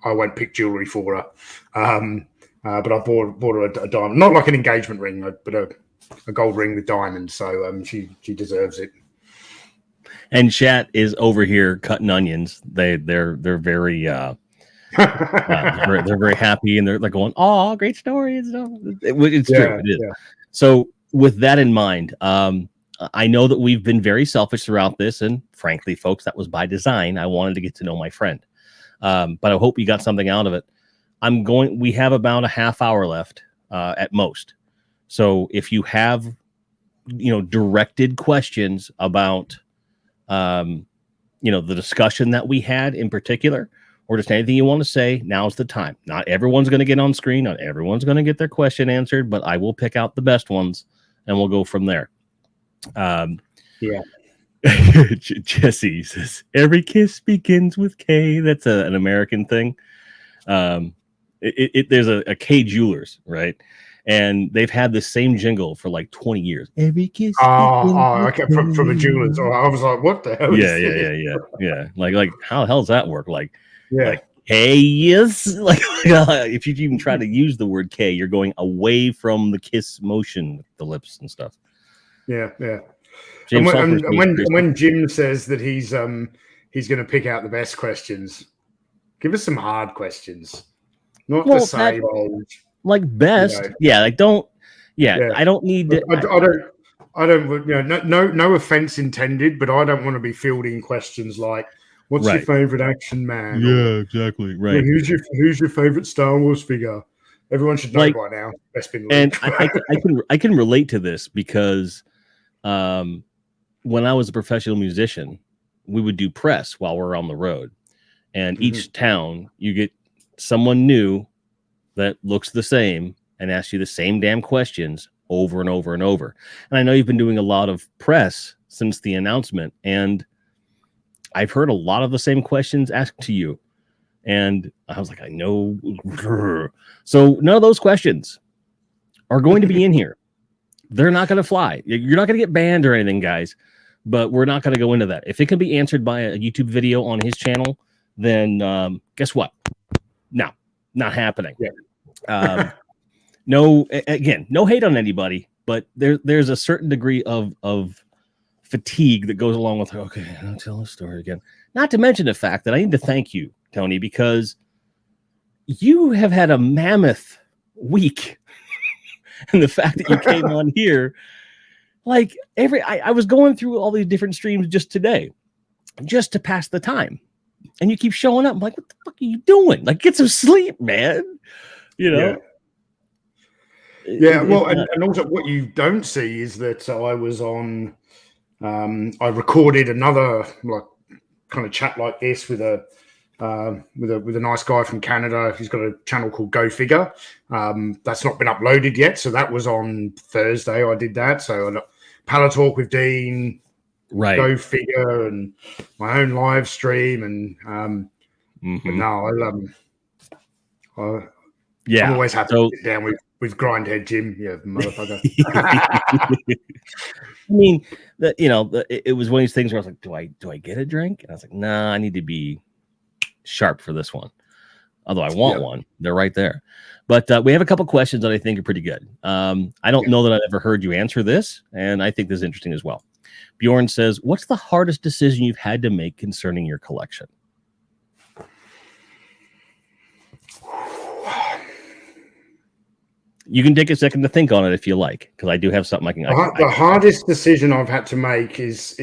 I won't pick jewelry for her. But I bought her a diamond, not like an engagement ring, but a gold ring with diamonds. So she deserves it. And chat is over here cutting onions. They're very they're very happy, and they're like going, "Oh, great story!" It's true. It is. Yeah. So with that in mind, I know that we've been very selfish throughout this, and frankly, folks, that was by design. I wanted to get to know my friend, but I hope you got something out of it. We have about a half hour left at most. So if you have, directed questions about, the discussion that we had in particular, or just anything you want to say, now's the time. Not everyone's going to get on screen. Not everyone's going to get their question answered, but I will pick out the best ones and we'll go from there. Jesse says, every kiss begins with K. That's an American thing. There's a K Jewelers, right? And they've had the same jingle for like 20 years. Every kiss. Okay, from a jeweler's. I was like, what the hell? Yeah. Like how the hell does that work? Like, hey, yes. Like if you even try to use the word K, you're going away from the kiss motion with the lips and stuff. Yeah. And when Jim says that he's going to pick out the best questions, give us some hard questions, not the same old. Like best, I don't need to. I don't. No offense intended, but I don't want to be fielding questions like, "What's your favorite action man?" Yeah, exactly. Right. Who's your favorite Star Wars figure? Everyone should know by now. Bespin and I can relate to this because, when I was a professional musician, we would do press while we're on the road, and each town you get someone new that looks the same and asks you the same damn questions over and over and over. And I know you've been doing a lot of press since the announcement, and I've heard a lot of the same questions asked to you. And I was like, I know. So none of those questions are going to be in here. They're not going to fly. You're not going to get banned or anything, guys, but we're not going to go into that. If it can be answered by a YouTube video on his channel, then guess what? No, not happening. No hate on anybody, but there's a certain degree of fatigue that goes along with, okay, I'll tell the story again. Not to mention the fact that I need to thank you, Tony, because you have had a mammoth week. And the fact that you came on here, like I was going through all these different streams just today, just to pass the time. And you keep showing up. I'm like, what the fuck are you doing? Like, get some sleep, man. Yeah. Well, and also what you don't see is that I was on. I recorded another kind of chat like this with a nice guy from Canada. He's got a channel called Go Figure. That's not been uploaded yet, so that was on Thursday. I did that. So Pala Talk with Dean. Right. Go Figure and my own live stream and but no, I'm always happy to sit down with Grindhead Jim, motherfucker. I mean, it was one of these things where I was like, do I get a drink? And I was like, nah, I need to be sharp for this one. Although I want one, they're right there. But we have a couple questions that I think are pretty good. I don't know that I've ever heard you answer this, and I think this is interesting as well. Bjorn says, what's the hardest decision you've had to make concerning your collection? You can take a second to think on it if you like, because I do have something I can. The hardest decision I've had to make is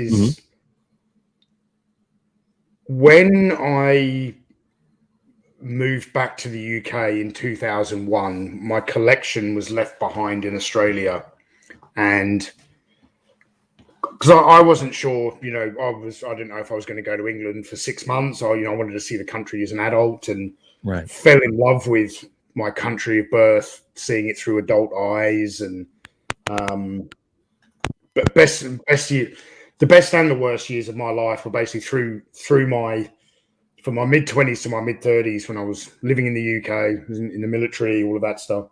when I moved back to the UK in 2001, my collection was left behind in Australia, and because I wasn't sure, I didn't know if I was going to go to England for 6 months. I wanted to see the country as an adult, and fell in love with my country of birth, seeing it through adult eyes. And but best year, the best and the worst years of my life were basically through my from my mid-20s to my mid-30s when I was living in the UK, was in the military, all of that stuff.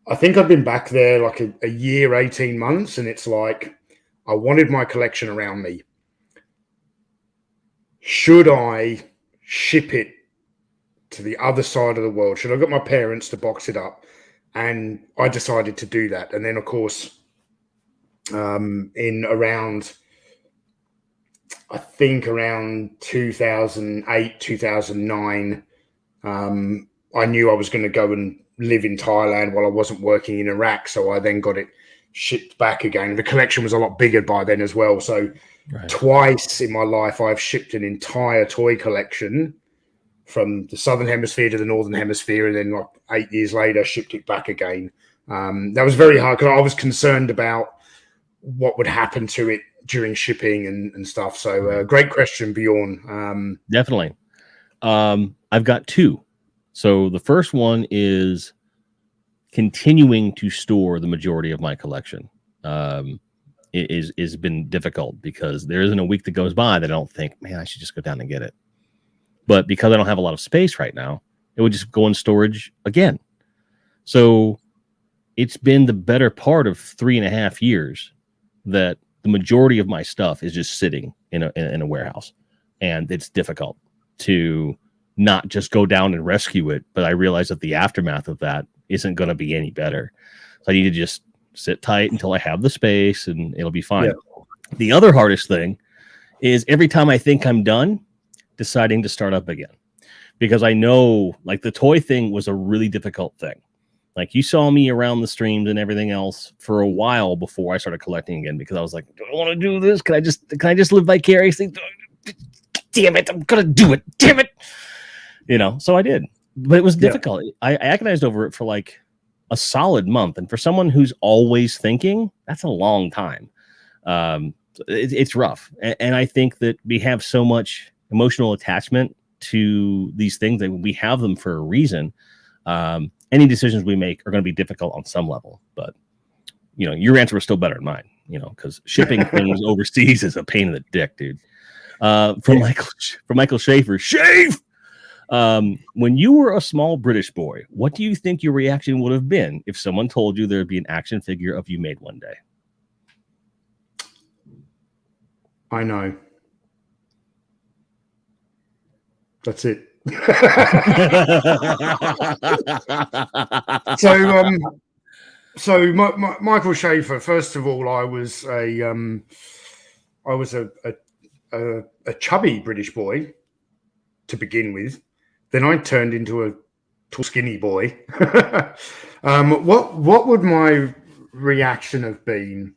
I think I've been back there like a year, 18 months, and it's like I wanted my collection around me. Should I ship it to the other side of the world? Should I get my parents to box it up? And I decided to do that. And then, of course, in around, I think around 2008, 2009, I knew I was going to go and live in Thailand while I wasn't working in Iraq. So I then got it shipped back again. The collection was a lot bigger by then as well. So twice in my life, I've shipped an entire toy collection from the Southern Hemisphere to the Northern Hemisphere. And then like 8 years later, shipped it back again. That was very hard because I was concerned about what would happen to it during shipping and stuff. So great question, Bjorn. Definitely. I've got two. So the first one is continuing to store the majority of my collection. It is been difficult because there isn't a week that goes by that I don't think, man, I should just go down and get it. But because I don't have a lot of space right now, it would just go in storage again. So it's been the better part of 3.5 years that the majority of my stuff is just sitting in a warehouse, and it's difficult to not just go down and rescue it. But I realize that the aftermath of that isn't going to be any better. So I need to just sit tight until I have the space, and it'll be fine. Yeah. The other hardest thing is every time I think I'm done, deciding to start up again, because I know like the toy thing was a really difficult thing. Like you saw me around the streams and everything else for a while before I started collecting again, because I was like, do I want to do this? Can I just live vicariously? Damn it, I'm gonna do it. Damn it. So I did, but it was difficult. Yeah. I agonized over it for like a solid month. And for someone who's always thinking, that's a long time. It's rough. And I think that we have so much emotional attachment to these things that we have them for a reason. Any decisions we make are going to be difficult on some level, but your answer was still better than mine, because shipping things overseas is a pain in the dick, dude. From Michael Schaefer, when you were a small British boy, what do you think your reaction would have been if someone told you there'd be an action figure of you made one day? I know. That's it. So Michael Schaefer. First of all, I was a chubby British boy to begin with. Then I turned into a tall, skinny boy. What would my reaction have been?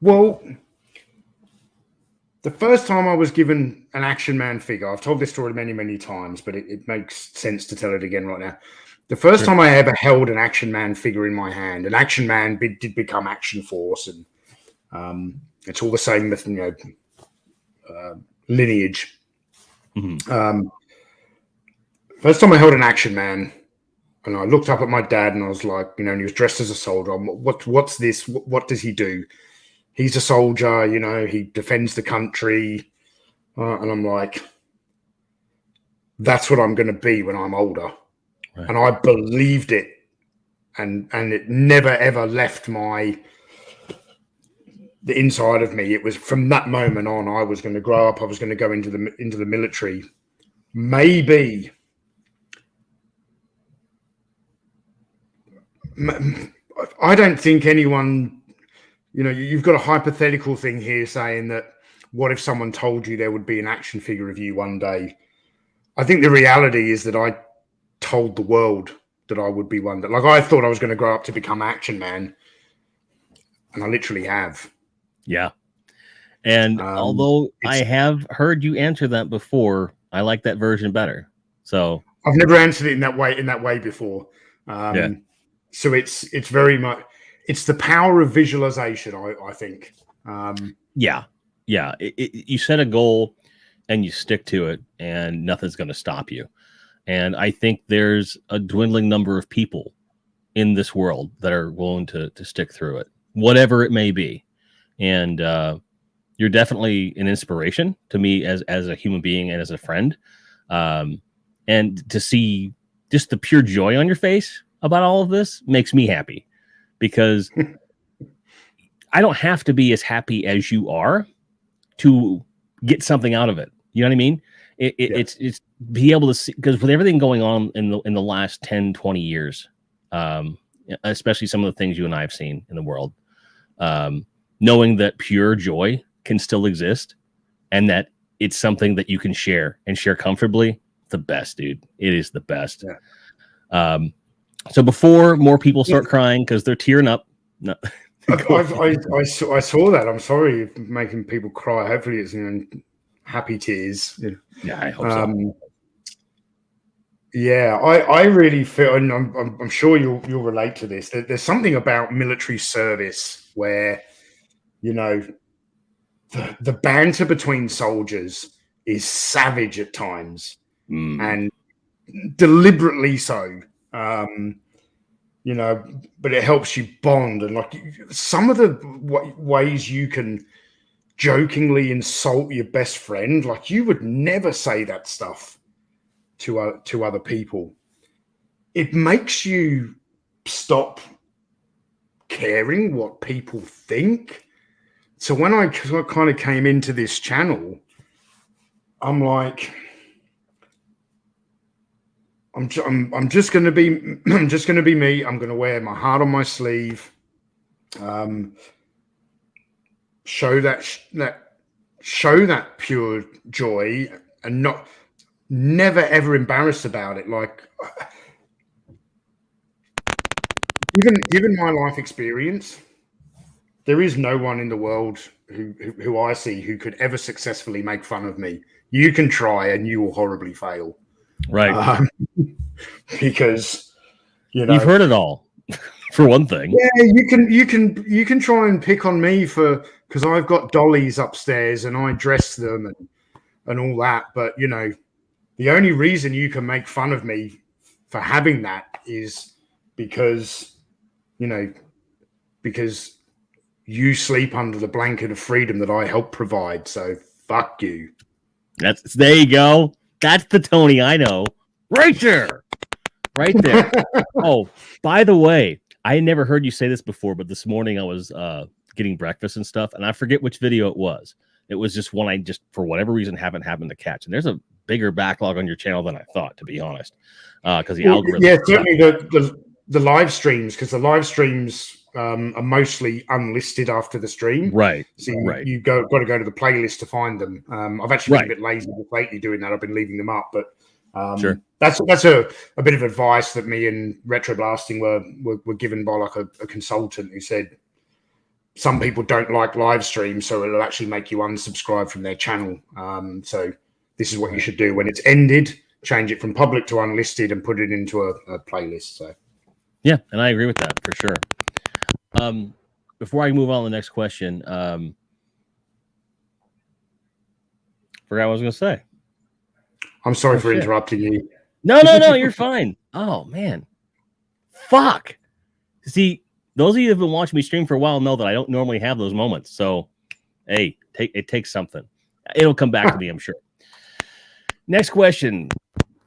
Well, the first time I was given an Action Man figure, I've told this story many, many times, but it makes sense to tell it again right now. The first time I ever held an Action Man figure in my hand, an Action Man did become Action Force, and it's all the same with lineage. Mm-hmm. First time I held an Action Man, and I looked up at my dad, and I was like, and he was dressed as a soldier. What's this? What does he do? He's a soldier, he defends the country. And I'm like, that's what I'm going to be when I'm older. Right. And I believed it. And it never, ever left the inside of me. It was from that moment on, I was going to grow up. I was going to go into the military. Maybe I don't think anyone... you've got a hypothetical thing here saying that what if someone told you there would be an action figure of you one day? I think the reality is that I told the world that I would be one day. Like I thought I was going to grow up to become Action Man, and I literally have. Yeah. And although I have heard you answer that before, I like that version better. So I've never answered it in that way before. So it's very much... It's the power of visualization, I think. Yeah. You set a goal and you stick to it, and nothing's going to stop you. And I think there's a dwindling number of people in this world that are willing to stick through it. whatever it may be. And you're definitely an inspiration to me as a human being and as a friend. And to see just the pure joy on your face about all of this makes me happy, because I don't have to be as happy as you are to get something out of it. You know what I mean? It's be able to see, because with everything going on in the last 10, 20 years, especially some of the things you and I have seen in the world, knowing that pure joy can still exist and that it's something that you can share and share comfortably, the best, dude. It is the best. Yeah. So before more people start crying because they're tearing up, no. I saw that. I'm sorry if making people cry. Hopefully it's happy tears. Yeah, I hope so. Yeah, I really feel, and I'm sure you'll relate to this. There's something about military service where, the banter between soldiers is savage at times, and deliberately so. But it helps you bond, and like some of the ways you can jokingly insult your best friend, like you would never say that stuff to other people. It makes you stop caring what people think. So when I kind of came into this channel, I'm like, I'm just going to be me. I'm going to wear my heart on my sleeve. Show that pure joy, and never ever embarrassed about it. Like, given my life experience, there is no one in the world who I see who could ever successfully make fun of me. You can try, and you will horribly fail. Right. Because you've heard it all. For one thing. Yeah, you can try and pick on me because I've got dollies upstairs and I dress them and all that. But the only reason you can make fun of me for having that is because you sleep under the blanket of freedom that I help provide. So fuck you. There you go. That's the Tony I know. Right there. Right there. Oh, by the way, I never heard you say this before, but this morning I was getting breakfast and stuff, and I forget which video it was. It was just one I just, for whatever reason, haven't happened to catch. And there's a bigger backlog on your channel than I thought, to be honest, because the algorithm. Yeah, certainly the live streams, because the live streams are mostly unlisted after the stream. Right. So you got to go to the playlist to find them. I've actually been a bit lazy lately doing that. I've been leaving them up, but sure. That's a bit of advice that me and Retro Blasting were given by like a consultant who said some people don't like live streams, so it'll actually make you unsubscribe from their channel. So this is what you should do when it's ended: change it from public to unlisted and put it into a playlist. So yeah, and I agree with that for sure. Before I move on to the next question, forgot what I was going to say. I'm sorry for interrupting you. No, you're fine. Oh, man. Fuck. See, those of you who have been watching me stream for a while know that I don't normally have those moments. So, hey, it takes something. It'll come back to me, I'm sure. Next question.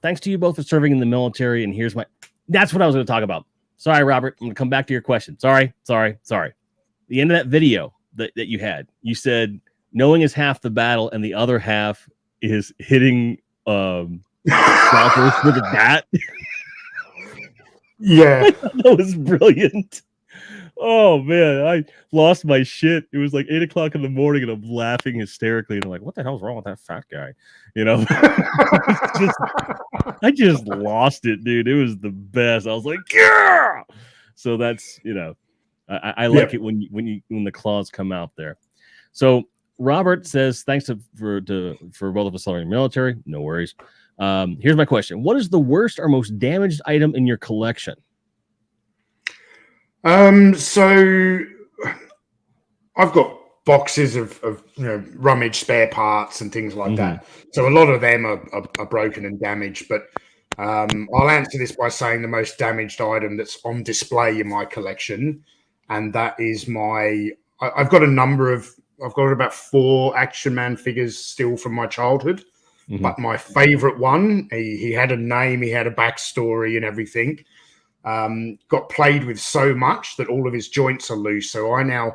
Thanks to you both for serving in the military, and here's my... That's what I was going to talk about. Sorry, Robert. I'm going to come back to your question. Sorry. The end of that video that you had, you said, knowing is half the battle, and the other half is hitting... with a bat. Yeah, that was brilliant. Oh man, I lost my shit. It was like 8 o'clock in the morning, and I'm laughing hysterically, and I'm like, "What the hell's wrong with that fat guy?" I just lost it, dude. It was the best. I was like, "Yeah!" So that's I like it when the claws come out there. So Robert says, thanks for both of us serving in the military. No worries. Here's my question. What is the worst or most damaged item in your collection? So I've got boxes of rummage spare parts and things like that. So a lot of them are broken and damaged, but I'll answer this by saying the most damaged item that's on display in my collection and that is I've got about 4 Action Man figures still from my childhood. Mhm. But my favorite one, he had a name, he had a backstory and everything. Got played with so much that all of his joints are loose. So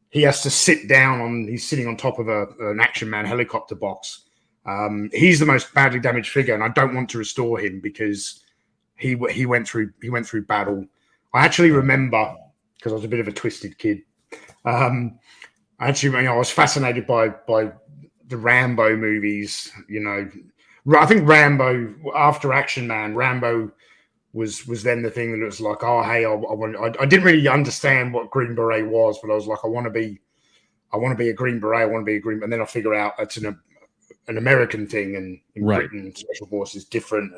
he has to sit down he's sitting on top of an Action Man helicopter box. He's the most badly damaged figure, and I don't want to restore him because he went through battle. I actually remember, because I was a bit of a twisted kid. I was fascinated by the Rambo movies. I think Rambo, after Action Man, Rambo was then the thing that it was like, oh hey, I didn't really understand what Green Beret was, but I was like, I want to be a Green Beret. I want to be a Green, and then I figure out it's an American thing, and in Britain, Special Force is different.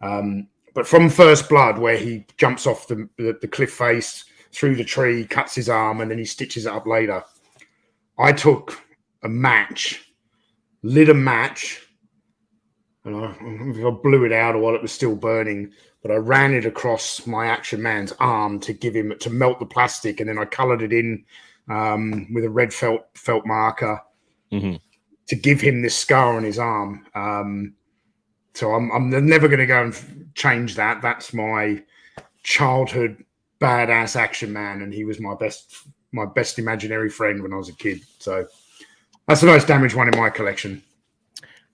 And but from First Blood, where he jumps off the cliff face through the tree, cuts his arm, and then he stitches it up later. I took a match, lit a match, and I blew it out while it was still burning. But I ran it across my Action Man's arm to melt the plastic, and then I coloured it in with a red felt marker to give him this scar on his arm. So I'm never going to go and change that. That's my childhood badass Action Man, and he was my best imaginary friend when I was a kid. So that's the most damaged one in my collection.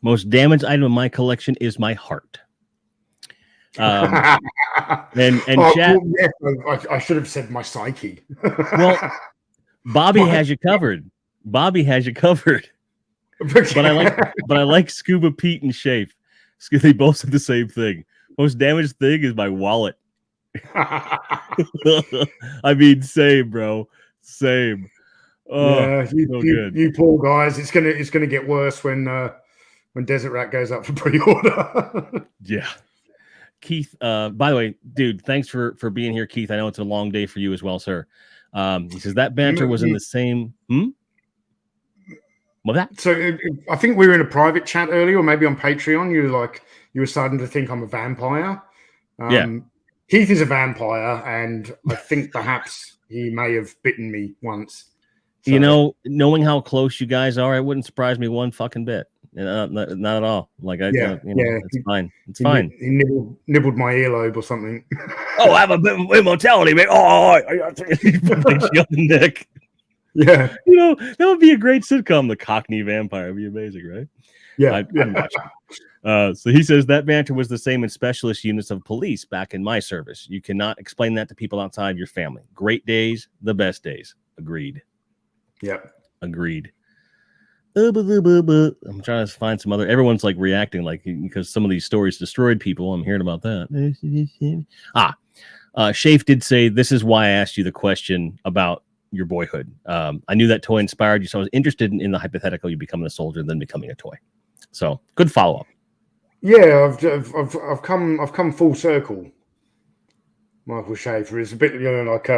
Most damaged item in my collection is my heart. And chat, I should have said my psyche. Well, Bobby has you covered. But I like Scuba Pete and Shafe. They both said the same thing. Most damaged thing is my wallet. I mean, same, bro. Same. Oh, yeah, you poor guys. It's gonna get worse when Desert Rat goes up for pre-order. Yeah. Keith, by the way, dude, thanks for being here, Keith. I know it's a long day for you as well, sir. He says that banter was in the same. Well, that. So I think we were in a private chat earlier, or maybe on Patreon. You were starting to think I'm a vampire. Yeah. Keith is a vampire, and I think perhaps he may have bitten me once. So, knowing how close you guys are, it wouldn't surprise me one fucking bit. Not at all. Like it's fine. It's fine. He nibbled my earlobe or something. Oh, I have a bit of immortality, man. Oh, I on the neck. Yeah, that would be a great sitcom. The Cockney Vampire would be amazing, right? Yeah, I'd watch it. So he says that banter was the same in specialist units of police back in my service. You cannot explain that to people outside your family. Great days, the best days. Agreed. Yep. Agreed. I'm trying to find some other. Everyone's like reacting because some of these stories destroyed people. I'm hearing about that. Shafe did say, this is why I asked you the question about your boyhood. I knew that toy inspired you, so I was interested in the hypothetical you becoming a soldier and then becoming a toy. So good follow up. Yeah, I've come full circle. Michael Schaefer is a bit like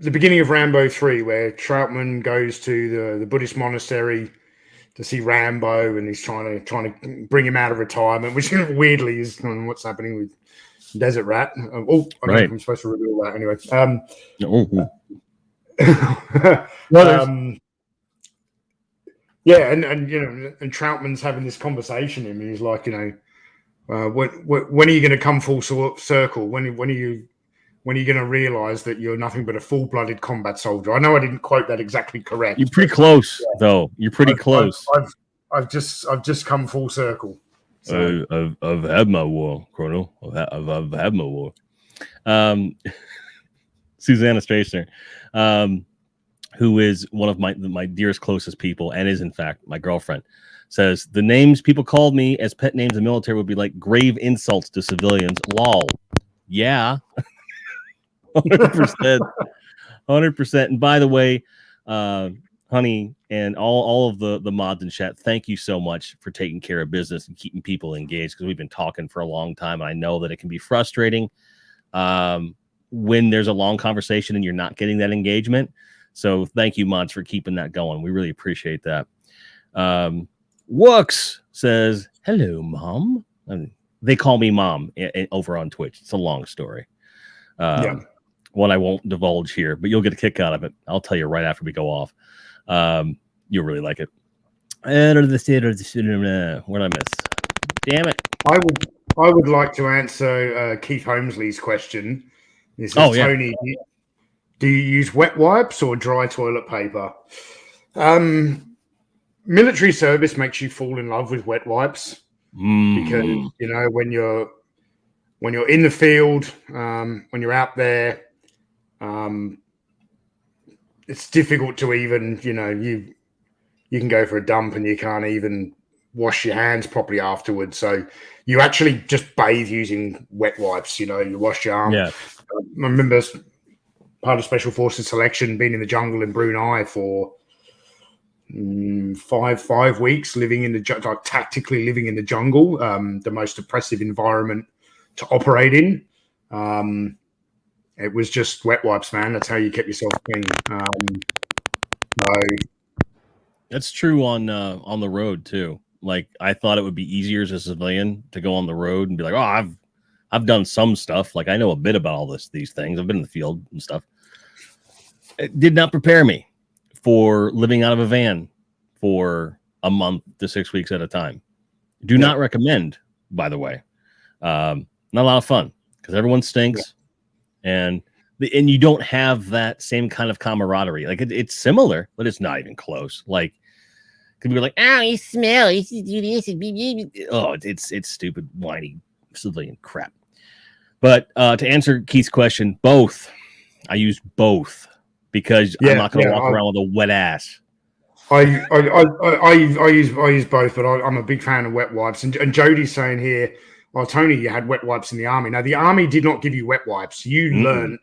the beginning of Rambo 3, where Troutman goes to the Buddhist monastery to see Rambo, and he's trying to bring him out of retirement, which weirdly is what's happening with Desert Rat. I don't know if I'm supposed to reveal that anyway. Yeah, and Troutman's having this conversation, and he's like, when are you going to come full circle? When are you going to realize that you're nothing but a full-blooded combat soldier? I know I didn't quote that exactly correct. You're pretty close, though. You're pretty close. I've just come full circle. So. I've had my war, Colonel. I've had my war. Susanna Strasner, who is one of my dearest, closest people, and is in fact my girlfriend, says the names people called me as pet names in the military would be like grave insults to civilians. Lol. Yeah. 100%. 100%. And by the way, honey, and all of the mods in chat, thank you so much for taking care of business and keeping people engaged, because we've been talking for a long time, and I know that it can be frustrating when there's a long conversation and you're not getting that engagement. So thank you, mods, for keeping that going. We really appreciate that. Wooks says, hello, Mom. they call me mom over on Twitch. It's a long story. One I won't divulge here, but you'll get a kick out of it. I'll tell you right after we go off. You'll really like it. Where did I miss? Damn it. I would like to answer Keith Holmesley's question. This is Tony. Do you use wet wipes or dry toilet paper? Military service makes you fall in love with wet wipes because when you're in the field, when you're out there, it's difficult to even you can go for a dump and you can't even wash your hands properly afterwards. So you actually just bathe using wet wipes. You wash your arm. Yeah. I remember part of Special Forces selection being in the jungle in Brunei for 5 weeks, living in tactically living in the jungle, the most oppressive environment to operate in. It was just wet wipes, man. That's how you kept yourself clean. That's true on the road too. Like I thought it would be easier as a civilian to go on the road and be like, oh, I've done some stuff. Like I know a bit about all these things. I've been in the field and stuff. It did not prepare me for living out of a van for a month to 6 weeks at a time. Do not recommend, by the way. Not a lot of fun because everyone stinks, and you don't have that same kind of camaraderie. Like it's similar, but it's not even close. Like could be like, oh, you smell, you should do this, oh, it's stupid, whiny civilian crap. But to answer Keith's question, both. I use both because I'm not going to walk around with a wet ass. I use both, but I'm a big fan of wet wipes. And Jody's saying here, well, Tony, you had wet wipes in the army. Now, the army did not give you wet wipes. You learned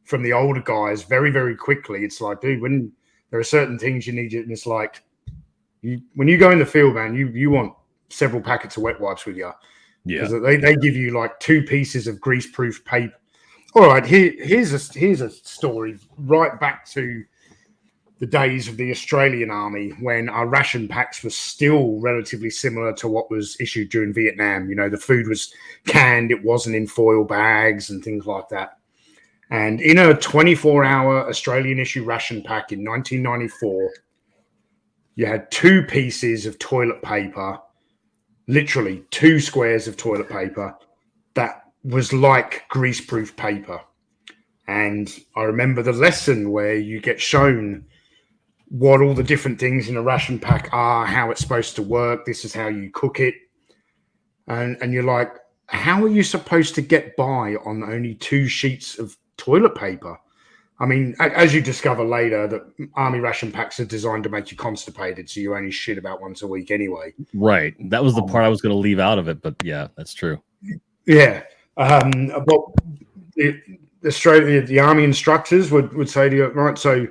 from the older guys very, very quickly. It's like, dude, when there are certain things you need, and it's like, when you go in the field, man, you want several packets of wet wipes with you. Yeah, because they give you like 2 pieces of grease-proof paper. All right, here's a story right back to the days of the Australian Army when our ration packs were still relatively similar to what was issued during Vietnam. The food was canned; it wasn't in foil bags and things like that. And in a 24-hour Australian issue ration pack in 1994. You had 2 pieces of toilet paper, literally 2 squares of toilet paper that was like greaseproof paper. And I remember the lesson where you get shown what all the different things in a ration pack are, how it's supposed to work. This is how you cook it. And you're like, how are you supposed to get by on only 2 sheets of toilet paper? I mean, as you discover later, that army ration packs are designed to make you constipated, so you only shit about once a week anyway. Right. That was the part I was going to leave out of it, but yeah, that's true. Yeah. But the army instructors would say to you, right, so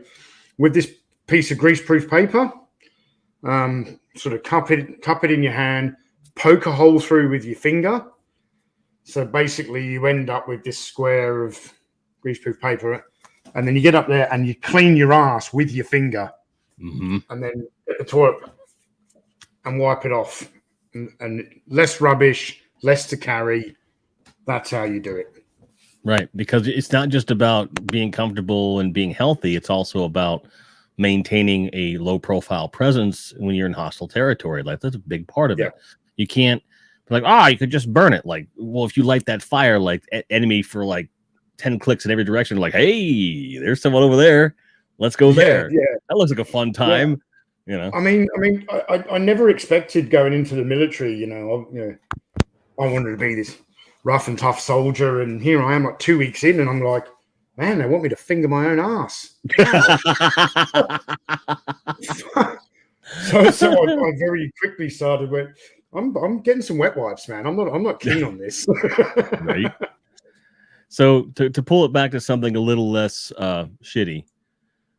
with this piece of greaseproof paper, sort of cup it in your hand, poke a hole through with your finger. So basically you end up with this square of greaseproof paper. And then you get up there and you clean your ass with your finger, and then get the toilet and wipe it off. And less rubbish, less to carry. That's how you do it. Right, because it's not just about being comfortable and being healthy. It's also about maintaining a low-profile presence when you're in hostile territory. Like that's a big part of it. You can't be like, you could just burn it. Like, well, if you light that fire, like enemy for like 10 clicks in every direction, like, hey, there's someone over there, let's go there. That looks like a fun time. I mean I never expected going into the military, I wanted to be this rough and tough soldier, and here I am like 2 weeks in and I'm like, man, they want me to finger my own ass. so I very quickly started with, I'm getting some wet wipes, man. I'm not keen on this. Right. So to pull it back to something a little less shitty,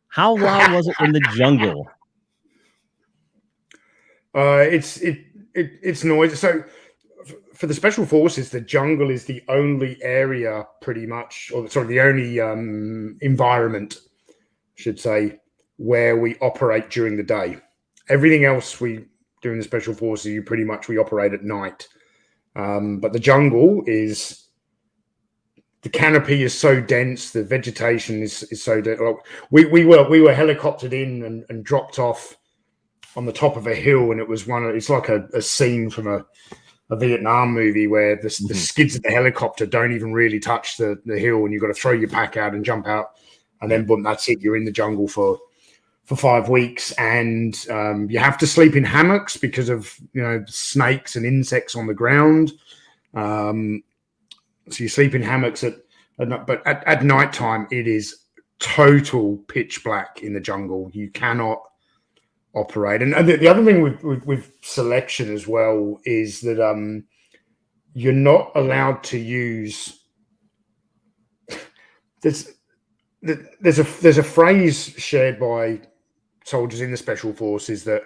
how loud was it in the jungle? It's noisy. So for the special forces, the jungle is the only area, pretty much, or sorry, the only environment, I should say, where we operate during the day. Everything else we do in the special forces, we operate at night. But the jungle is, the canopy is so dense, the vegetation is so dense. We were helicoptered in and dropped off on the top of a hill, and it's like a scene from a Vietnam movie where the skids of the helicopter don't even really touch the hill, and you've got to throw your pack out and jump out, and then boom, that's it. You're in the jungle for 5 weeks, and you have to sleep in hammocks because of snakes and insects on the ground. So you sleep in hammocks but at nighttime it is total pitch black in the jungle. You cannot operate. And the other thing with selection as well is that you're not allowed to use. There's a phrase shared by soldiers in the special forces that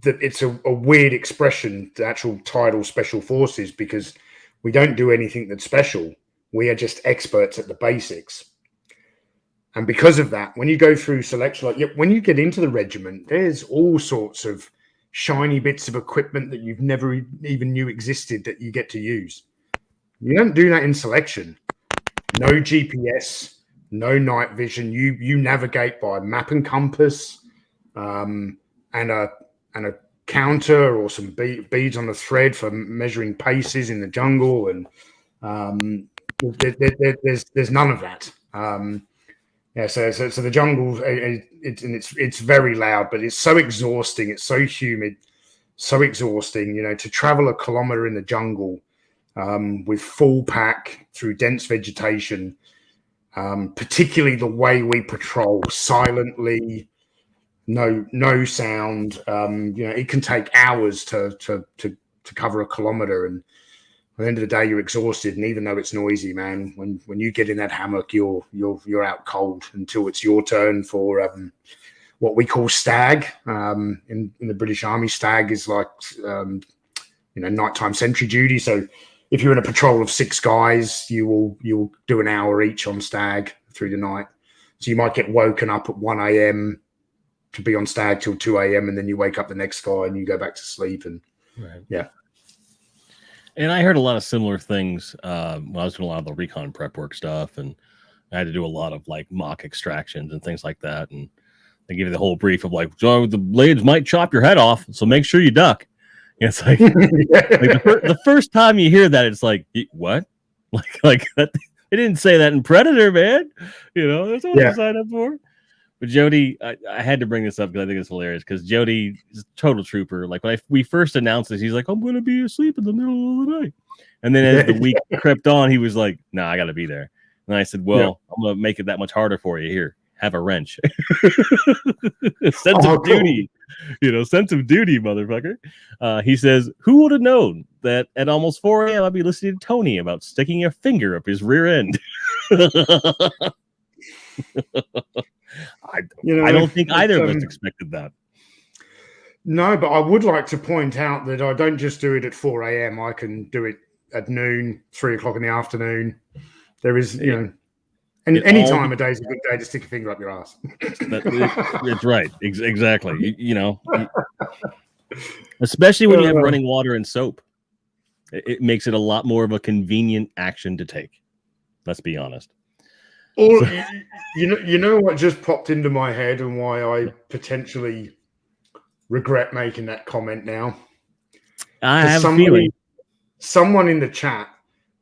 it's a weird expression, the actual title special forces, because we don't do anything that's special. We are just experts at the basics. And because of that, when you go through selection, when you get into the regiment, there's all sorts of shiny bits of equipment that you've never even knew existed that you get to use. You don't do that in selection. No GPS, no night vision. You navigate by map and compass, and a counter or some beads on a thread for measuring paces in the jungle, and there's none of that. So the jungle, it's very loud, but it's so exhausting. It's so humid, so exhausting. To travel a kilometer in the jungle with full pack through dense vegetation, particularly the way we patrol silently. No sound. It can take hours to cover a kilometer, and at the end of the day, you're exhausted. And even though it's noisy, man, when you get in that hammock, you're out cold until it's your turn for what we call stag. In the British Army, stag is like nighttime sentry duty. So if you're in a patrol of 6 guys, you'll do an hour each on stag through the night. So you might get woken up at 1 a.m. to be on stag till 2 a.m. and then you wake up the next guy and you go back to sleep. And yeah. And I heard a lot of similar things when I was doing a lot of the recon prep work stuff, and I had to do a lot of like mock extractions and things like that. And they give you the whole brief of like, so the blades might chop your head off, so make sure you duck. And it's like, the first time you hear that, it's like, what? Like that? They didn't say that in Predator, man. That's what I signed up for. But Jody, I had to bring this up because I think it's hilarious. Because Jody is a total trooper. Like when we first announced this, he's like, "I'm going to be asleep in the middle of the night." And then as the week crept on, he was like, "Nah, I got to be there." And I said, "Well, I'm going to make it that much harder for you. Here, have a wrench." Sense of duty, sense of duty, motherfucker. He says, "Who would have known that at almost 4 a.m. I'd be listening to Tony about sticking a finger up his rear end?" I don't think either of us expected that. No, but I would like to point out that I don't just do it at 4 a.m. I can do it at noon, 3 o'clock in the afternoon. There is, any time of day is a good day to stick a finger up your ass. It's right. Exactly. Especially when you have running water and soap. It makes it a lot more of a convenient action to take. Let's be honest. Or you know what just popped into my head and why I potentially regret making that comment now? I have a feeling someone in the chat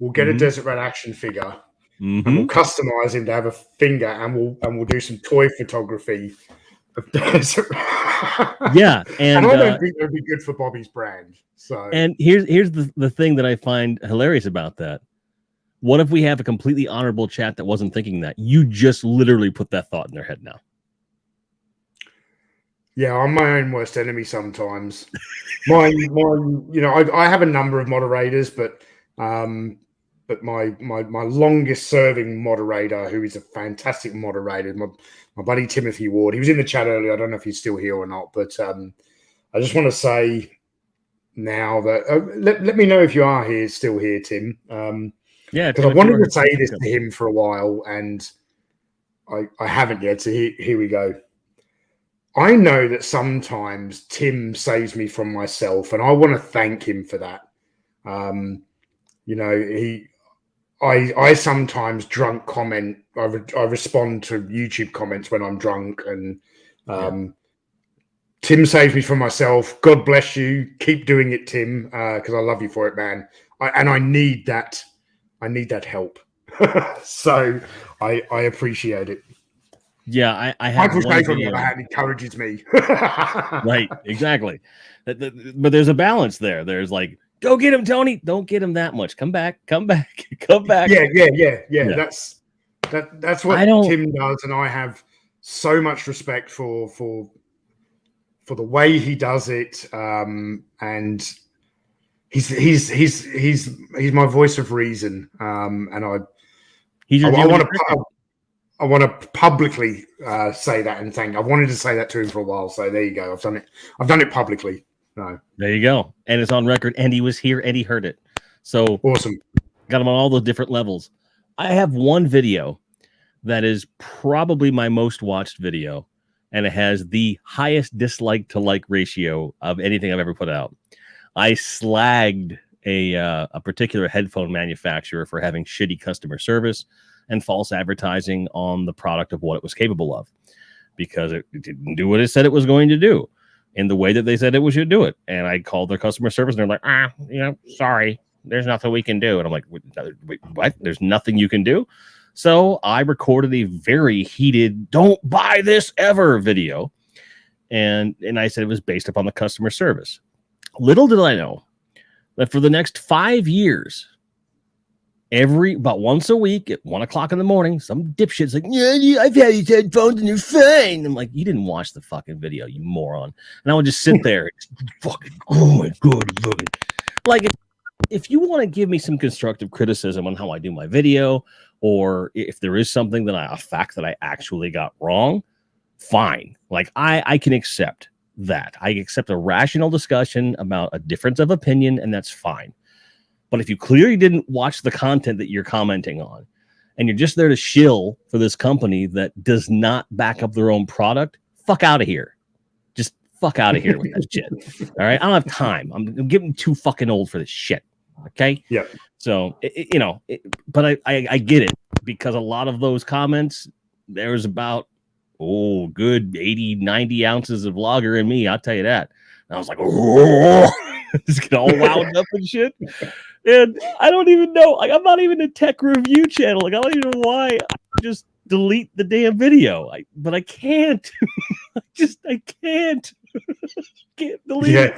will get a Desert Rat action figure and we'll customize him to have a finger, and we'll do some toy photography of Desert Rat. Yeah, and I don't think that would be good for Bobby's brand. So, and here's the thing that I find hilarious about that. What if we have a completely honorable chat that wasn't thinking that? You just literally put that thought in their head now. Yeah, I'm my own worst enemy sometimes. I have a number of moderators, but my longest serving moderator, who is a fantastic moderator, my buddy Timothy Ward. He was in the chat earlier. I don't know if he's still here or not, but I just want to say now that let me know if you are still here, Tim. Yeah, because I wanted to say this to him for a while, and I haven't yet. So here we go. I know that sometimes Tim saves me from myself, and I want to thank him for that. You know, I sometimes drunk comment. I respond to YouTube comments when I'm drunk, and Tim saves me from myself. God bless you. Keep doing it, Tim, because I love you for it, man. I need that. I need that help. So I appreciate it. Yeah, I have Michael one Schaefer, on the video. other hand, encourages me. Right, exactly. But there's a balance there. There's like, go get him, Tony. Don't get him that much. Come back, come back, come back. Yeah. That's what Tim does, and I have so much respect for the way he does it. And he's my voice of reason. And I want to publicly say that and thank. I wanted to say that to him for a while, so there you go. I've done it. I've done it publicly. No. There you go, and it's on record. And he was here, and he heard it. So awesome. Got him on all the different levels. I have one video that is probably my most watched video, and it has the highest dislike to like ratio of anything I've ever put out. I slagged a particular headphone manufacturer for having shitty customer service and false advertising on the product of what it was capable of, because it didn't do what it said it was going to do in the way that they said it should do it. And I called their customer service, and they're like, sorry, there's nothing we can do. And I'm like, wait, what? There's nothing you can do? So I recorded a very heated "don't buy this ever" video. And I said it was based upon the customer service. Little did I know that for the next 5 years, about once a week at 1 o'clock in the morning, some dipshit's like, yeah, I've had these headphones and they're fine. I'm like, you didn't watch the fucking video, you moron. And I would just sit there, fucking, oh my God, like, if you want to give me some constructive criticism on how I do my video, or if there is something a fact that I actually got wrong, fine. Like, I can accept that. I accept a rational discussion about a difference of opinion, and that's fine. But if you clearly didn't watch the content that you're commenting on, and you're just there to shill for this company that does not back up their own product, fuck out of here. Just fuck out of here with that shit. All right? I don't have time. I'm getting too fucking old for this shit. Okay? Yeah. So, but I get it, because a lot of those comments, there's about, good 80, 90 ounces of lager in me. I'll tell you that. And I was like, just get all wound up and shit. And I don't even know. Like, I'm not even a tech review channel. Like, I don't even know why I just delete the damn video. But I can't. I can't. Can't delete it.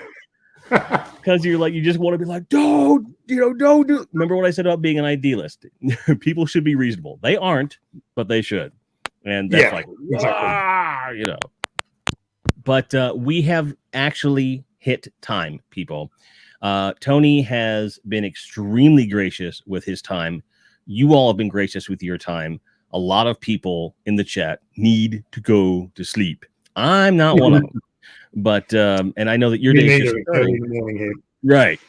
Because you just want to be like, don't do. Remember what I said about being an idealist? People should be reasonable. They aren't, but they should. And that's exactly. But we have actually hit time, people. Tony has been extremely gracious with his time. You all have been gracious with your time. A lot of people in the chat need to go to sleep. I'm not one of them. But and I know that your day is early in the morning here. Right.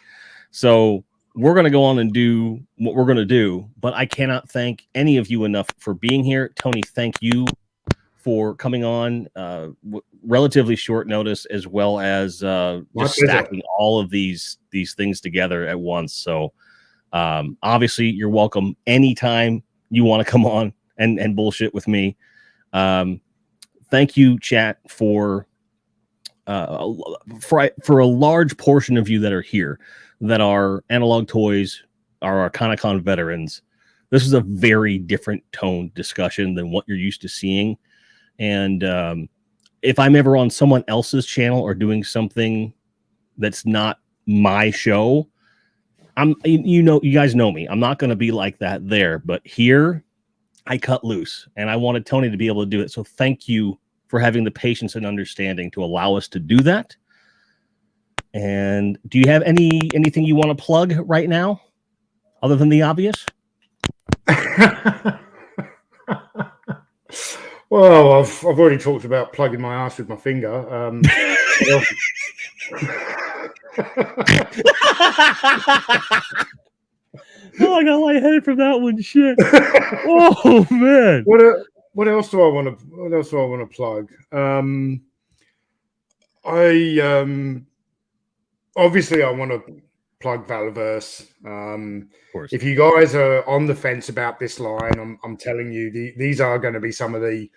So we're going to go on and do what we're going to do. But I cannot thank any of you enough for being here. Tony, thank you for coming on relatively short notice, as well as just stacking all of these things together at once. So obviously you're welcome anytime you want to come on and bullshit with me. Thank you, chat, for a large portion of you that are here, that are Analog Toys, are our Comic-Con veterans. This is a very different tone discussion than what you're used to seeing. And if I'm ever on someone else's channel or doing something that's not my show, you guys know me. I'm not going to be like that there, but here I cut loose, and I wanted Tony to be able to do it. So thank you for having the patience and understanding to allow us to do that. And do you have anything you want to plug right now, other than the obvious? Well, I've already talked about plugging my ass with my finger. Oh, I got lightheaded from that one. Shit. Oh man. What else do I want to plug? Obviously I want to plug Valaverse. Of course. If you guys are on the fence about this line, I'm telling you, these are going to be some of the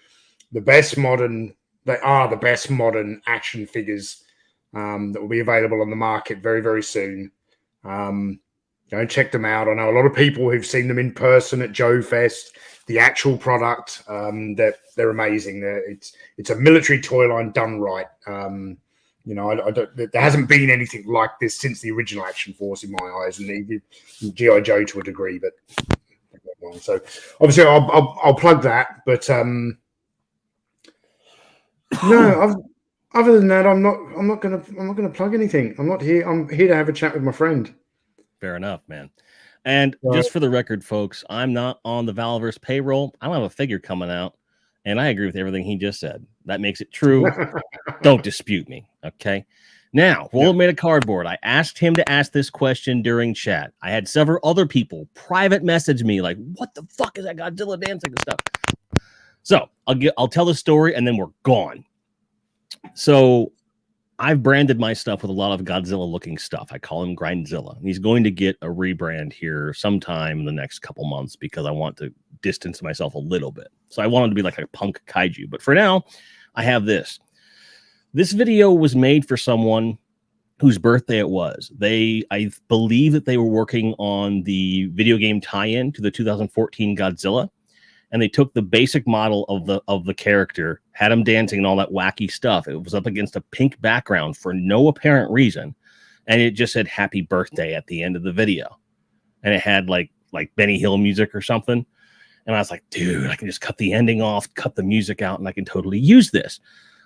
best modern. They are the best modern action figures that will be available on the market very, very soon. Go check them out. I know a lot of people who've seen them in person at Joe Fest. The actual product, they're amazing. It's a military toy line done right. You know, I don't, there hasn't been anything like this since the original Action Force in my eyes, and even GI Joe to a degree. But so obviously, I'll plug that. But no, other than that, I'm not gonna plug anything. I'm here to have a chat with my friend. Fair enough, man. And just for the record, folks, I'm not on the Valaverse payroll. I don't have a figure coming out, and I agree with everything he just said. That makes it true. Don't dispute me, okay? Now, Roller made a cardboard. I asked him to ask this question during chat. I had several other people private message me like, "What the fuck is that Godzilla dancing and stuff?" So I'll tell the story, and then we're gone. So I've branded my stuff with a lot of Godzilla-looking stuff. I call him Grindzilla. He's going to get a rebrand here sometime in the next couple months because I want to distance myself a little bit. So I want him to be like a punk kaiju. But for now, I have this. This video was made for someone whose birthday it was. I believe that they were working on the video game tie-in to the 2014 Godzilla. And they took the basic model of the character, had him dancing and all that wacky stuff. It was up against a pink background for no apparent reason, and it just said "Happy Birthday" at the end of the video, and it had like Benny Hill music or something. And I was like, dude, I can just cut the ending off, cut the music out, and I can totally use this.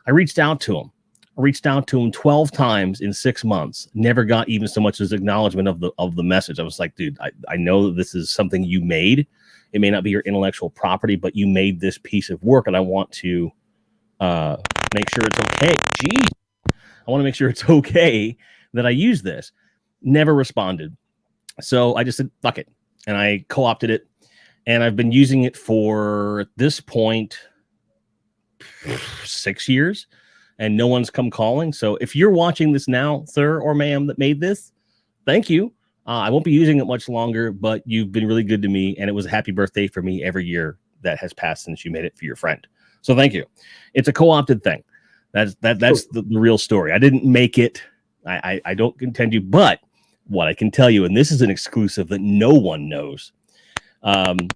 I reached out to him. 12 times in 6 months. Never got even so much as acknowledgement of the message. I was like, dude, I know that this is something you made. It may not be your intellectual property, but you made this piece of work, and I want to make sure it's okay. Geez. I want to make sure it's okay that I use this. Never responded. So I just said, fuck it. And I co-opted it. And I've been using it for, at this point, 6 years. And no one's come calling. So if you're watching this now, sir or ma'am that made this, thank you. I won't be using it much longer, but you've been really good to me, and it was a happy birthday for me every year that has passed since you made it for your friend. So thank you. It's a co-opted thing. That's the real story. I didn't make it. I don't contend you, but what I can tell you, and this is an exclusive that no one knows, the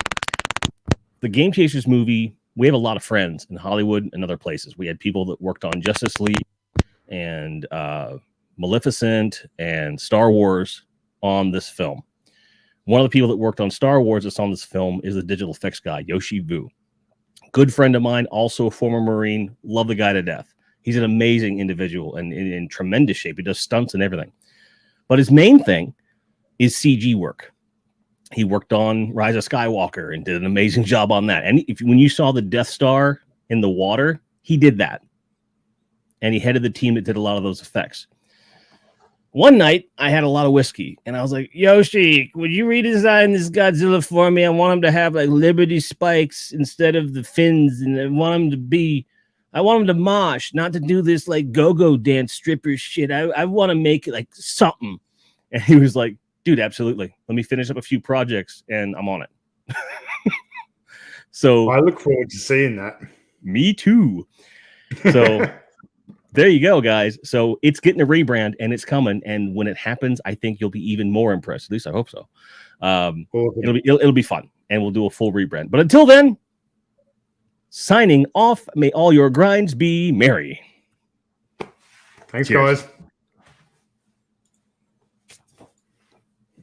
Game Chasers movie, we have a lot of friends in Hollywood and other places. We had people that worked on Justice League and Maleficent and Star Wars on this film. One of the people that worked on Star Wars that's on this film is the digital effects guy, Yoshi Vu. Good friend of mine, also a former Marine. Love the guy to death. He's an amazing individual and in tremendous shape. He does stunts and everything. But his main thing is CG work. He worked on Rise of Skywalker and did an amazing job on that. And when you saw the Death Star in the water, he did that. And he headed the team that did a lot of those effects. One night, I had a lot of whiskey, and I was like, Yoshi, would you redesign this Godzilla for me? I want him to have like Liberty spikes instead of the fins, and I want him to mosh, not to do this like go-go dance stripper shit. I want to make it like something. And he was like, dude, absolutely. Let me finish up a few projects, and I'm on it. So I look forward to seeing that. Me too. So there you go, guys. So it's getting a rebrand, and it's coming. And when it happens, I think you'll be even more impressed. At least I hope so. It'll be fun, and we'll do a full rebrand. But until then, signing off. May all your grinds be merry. Thanks, guys.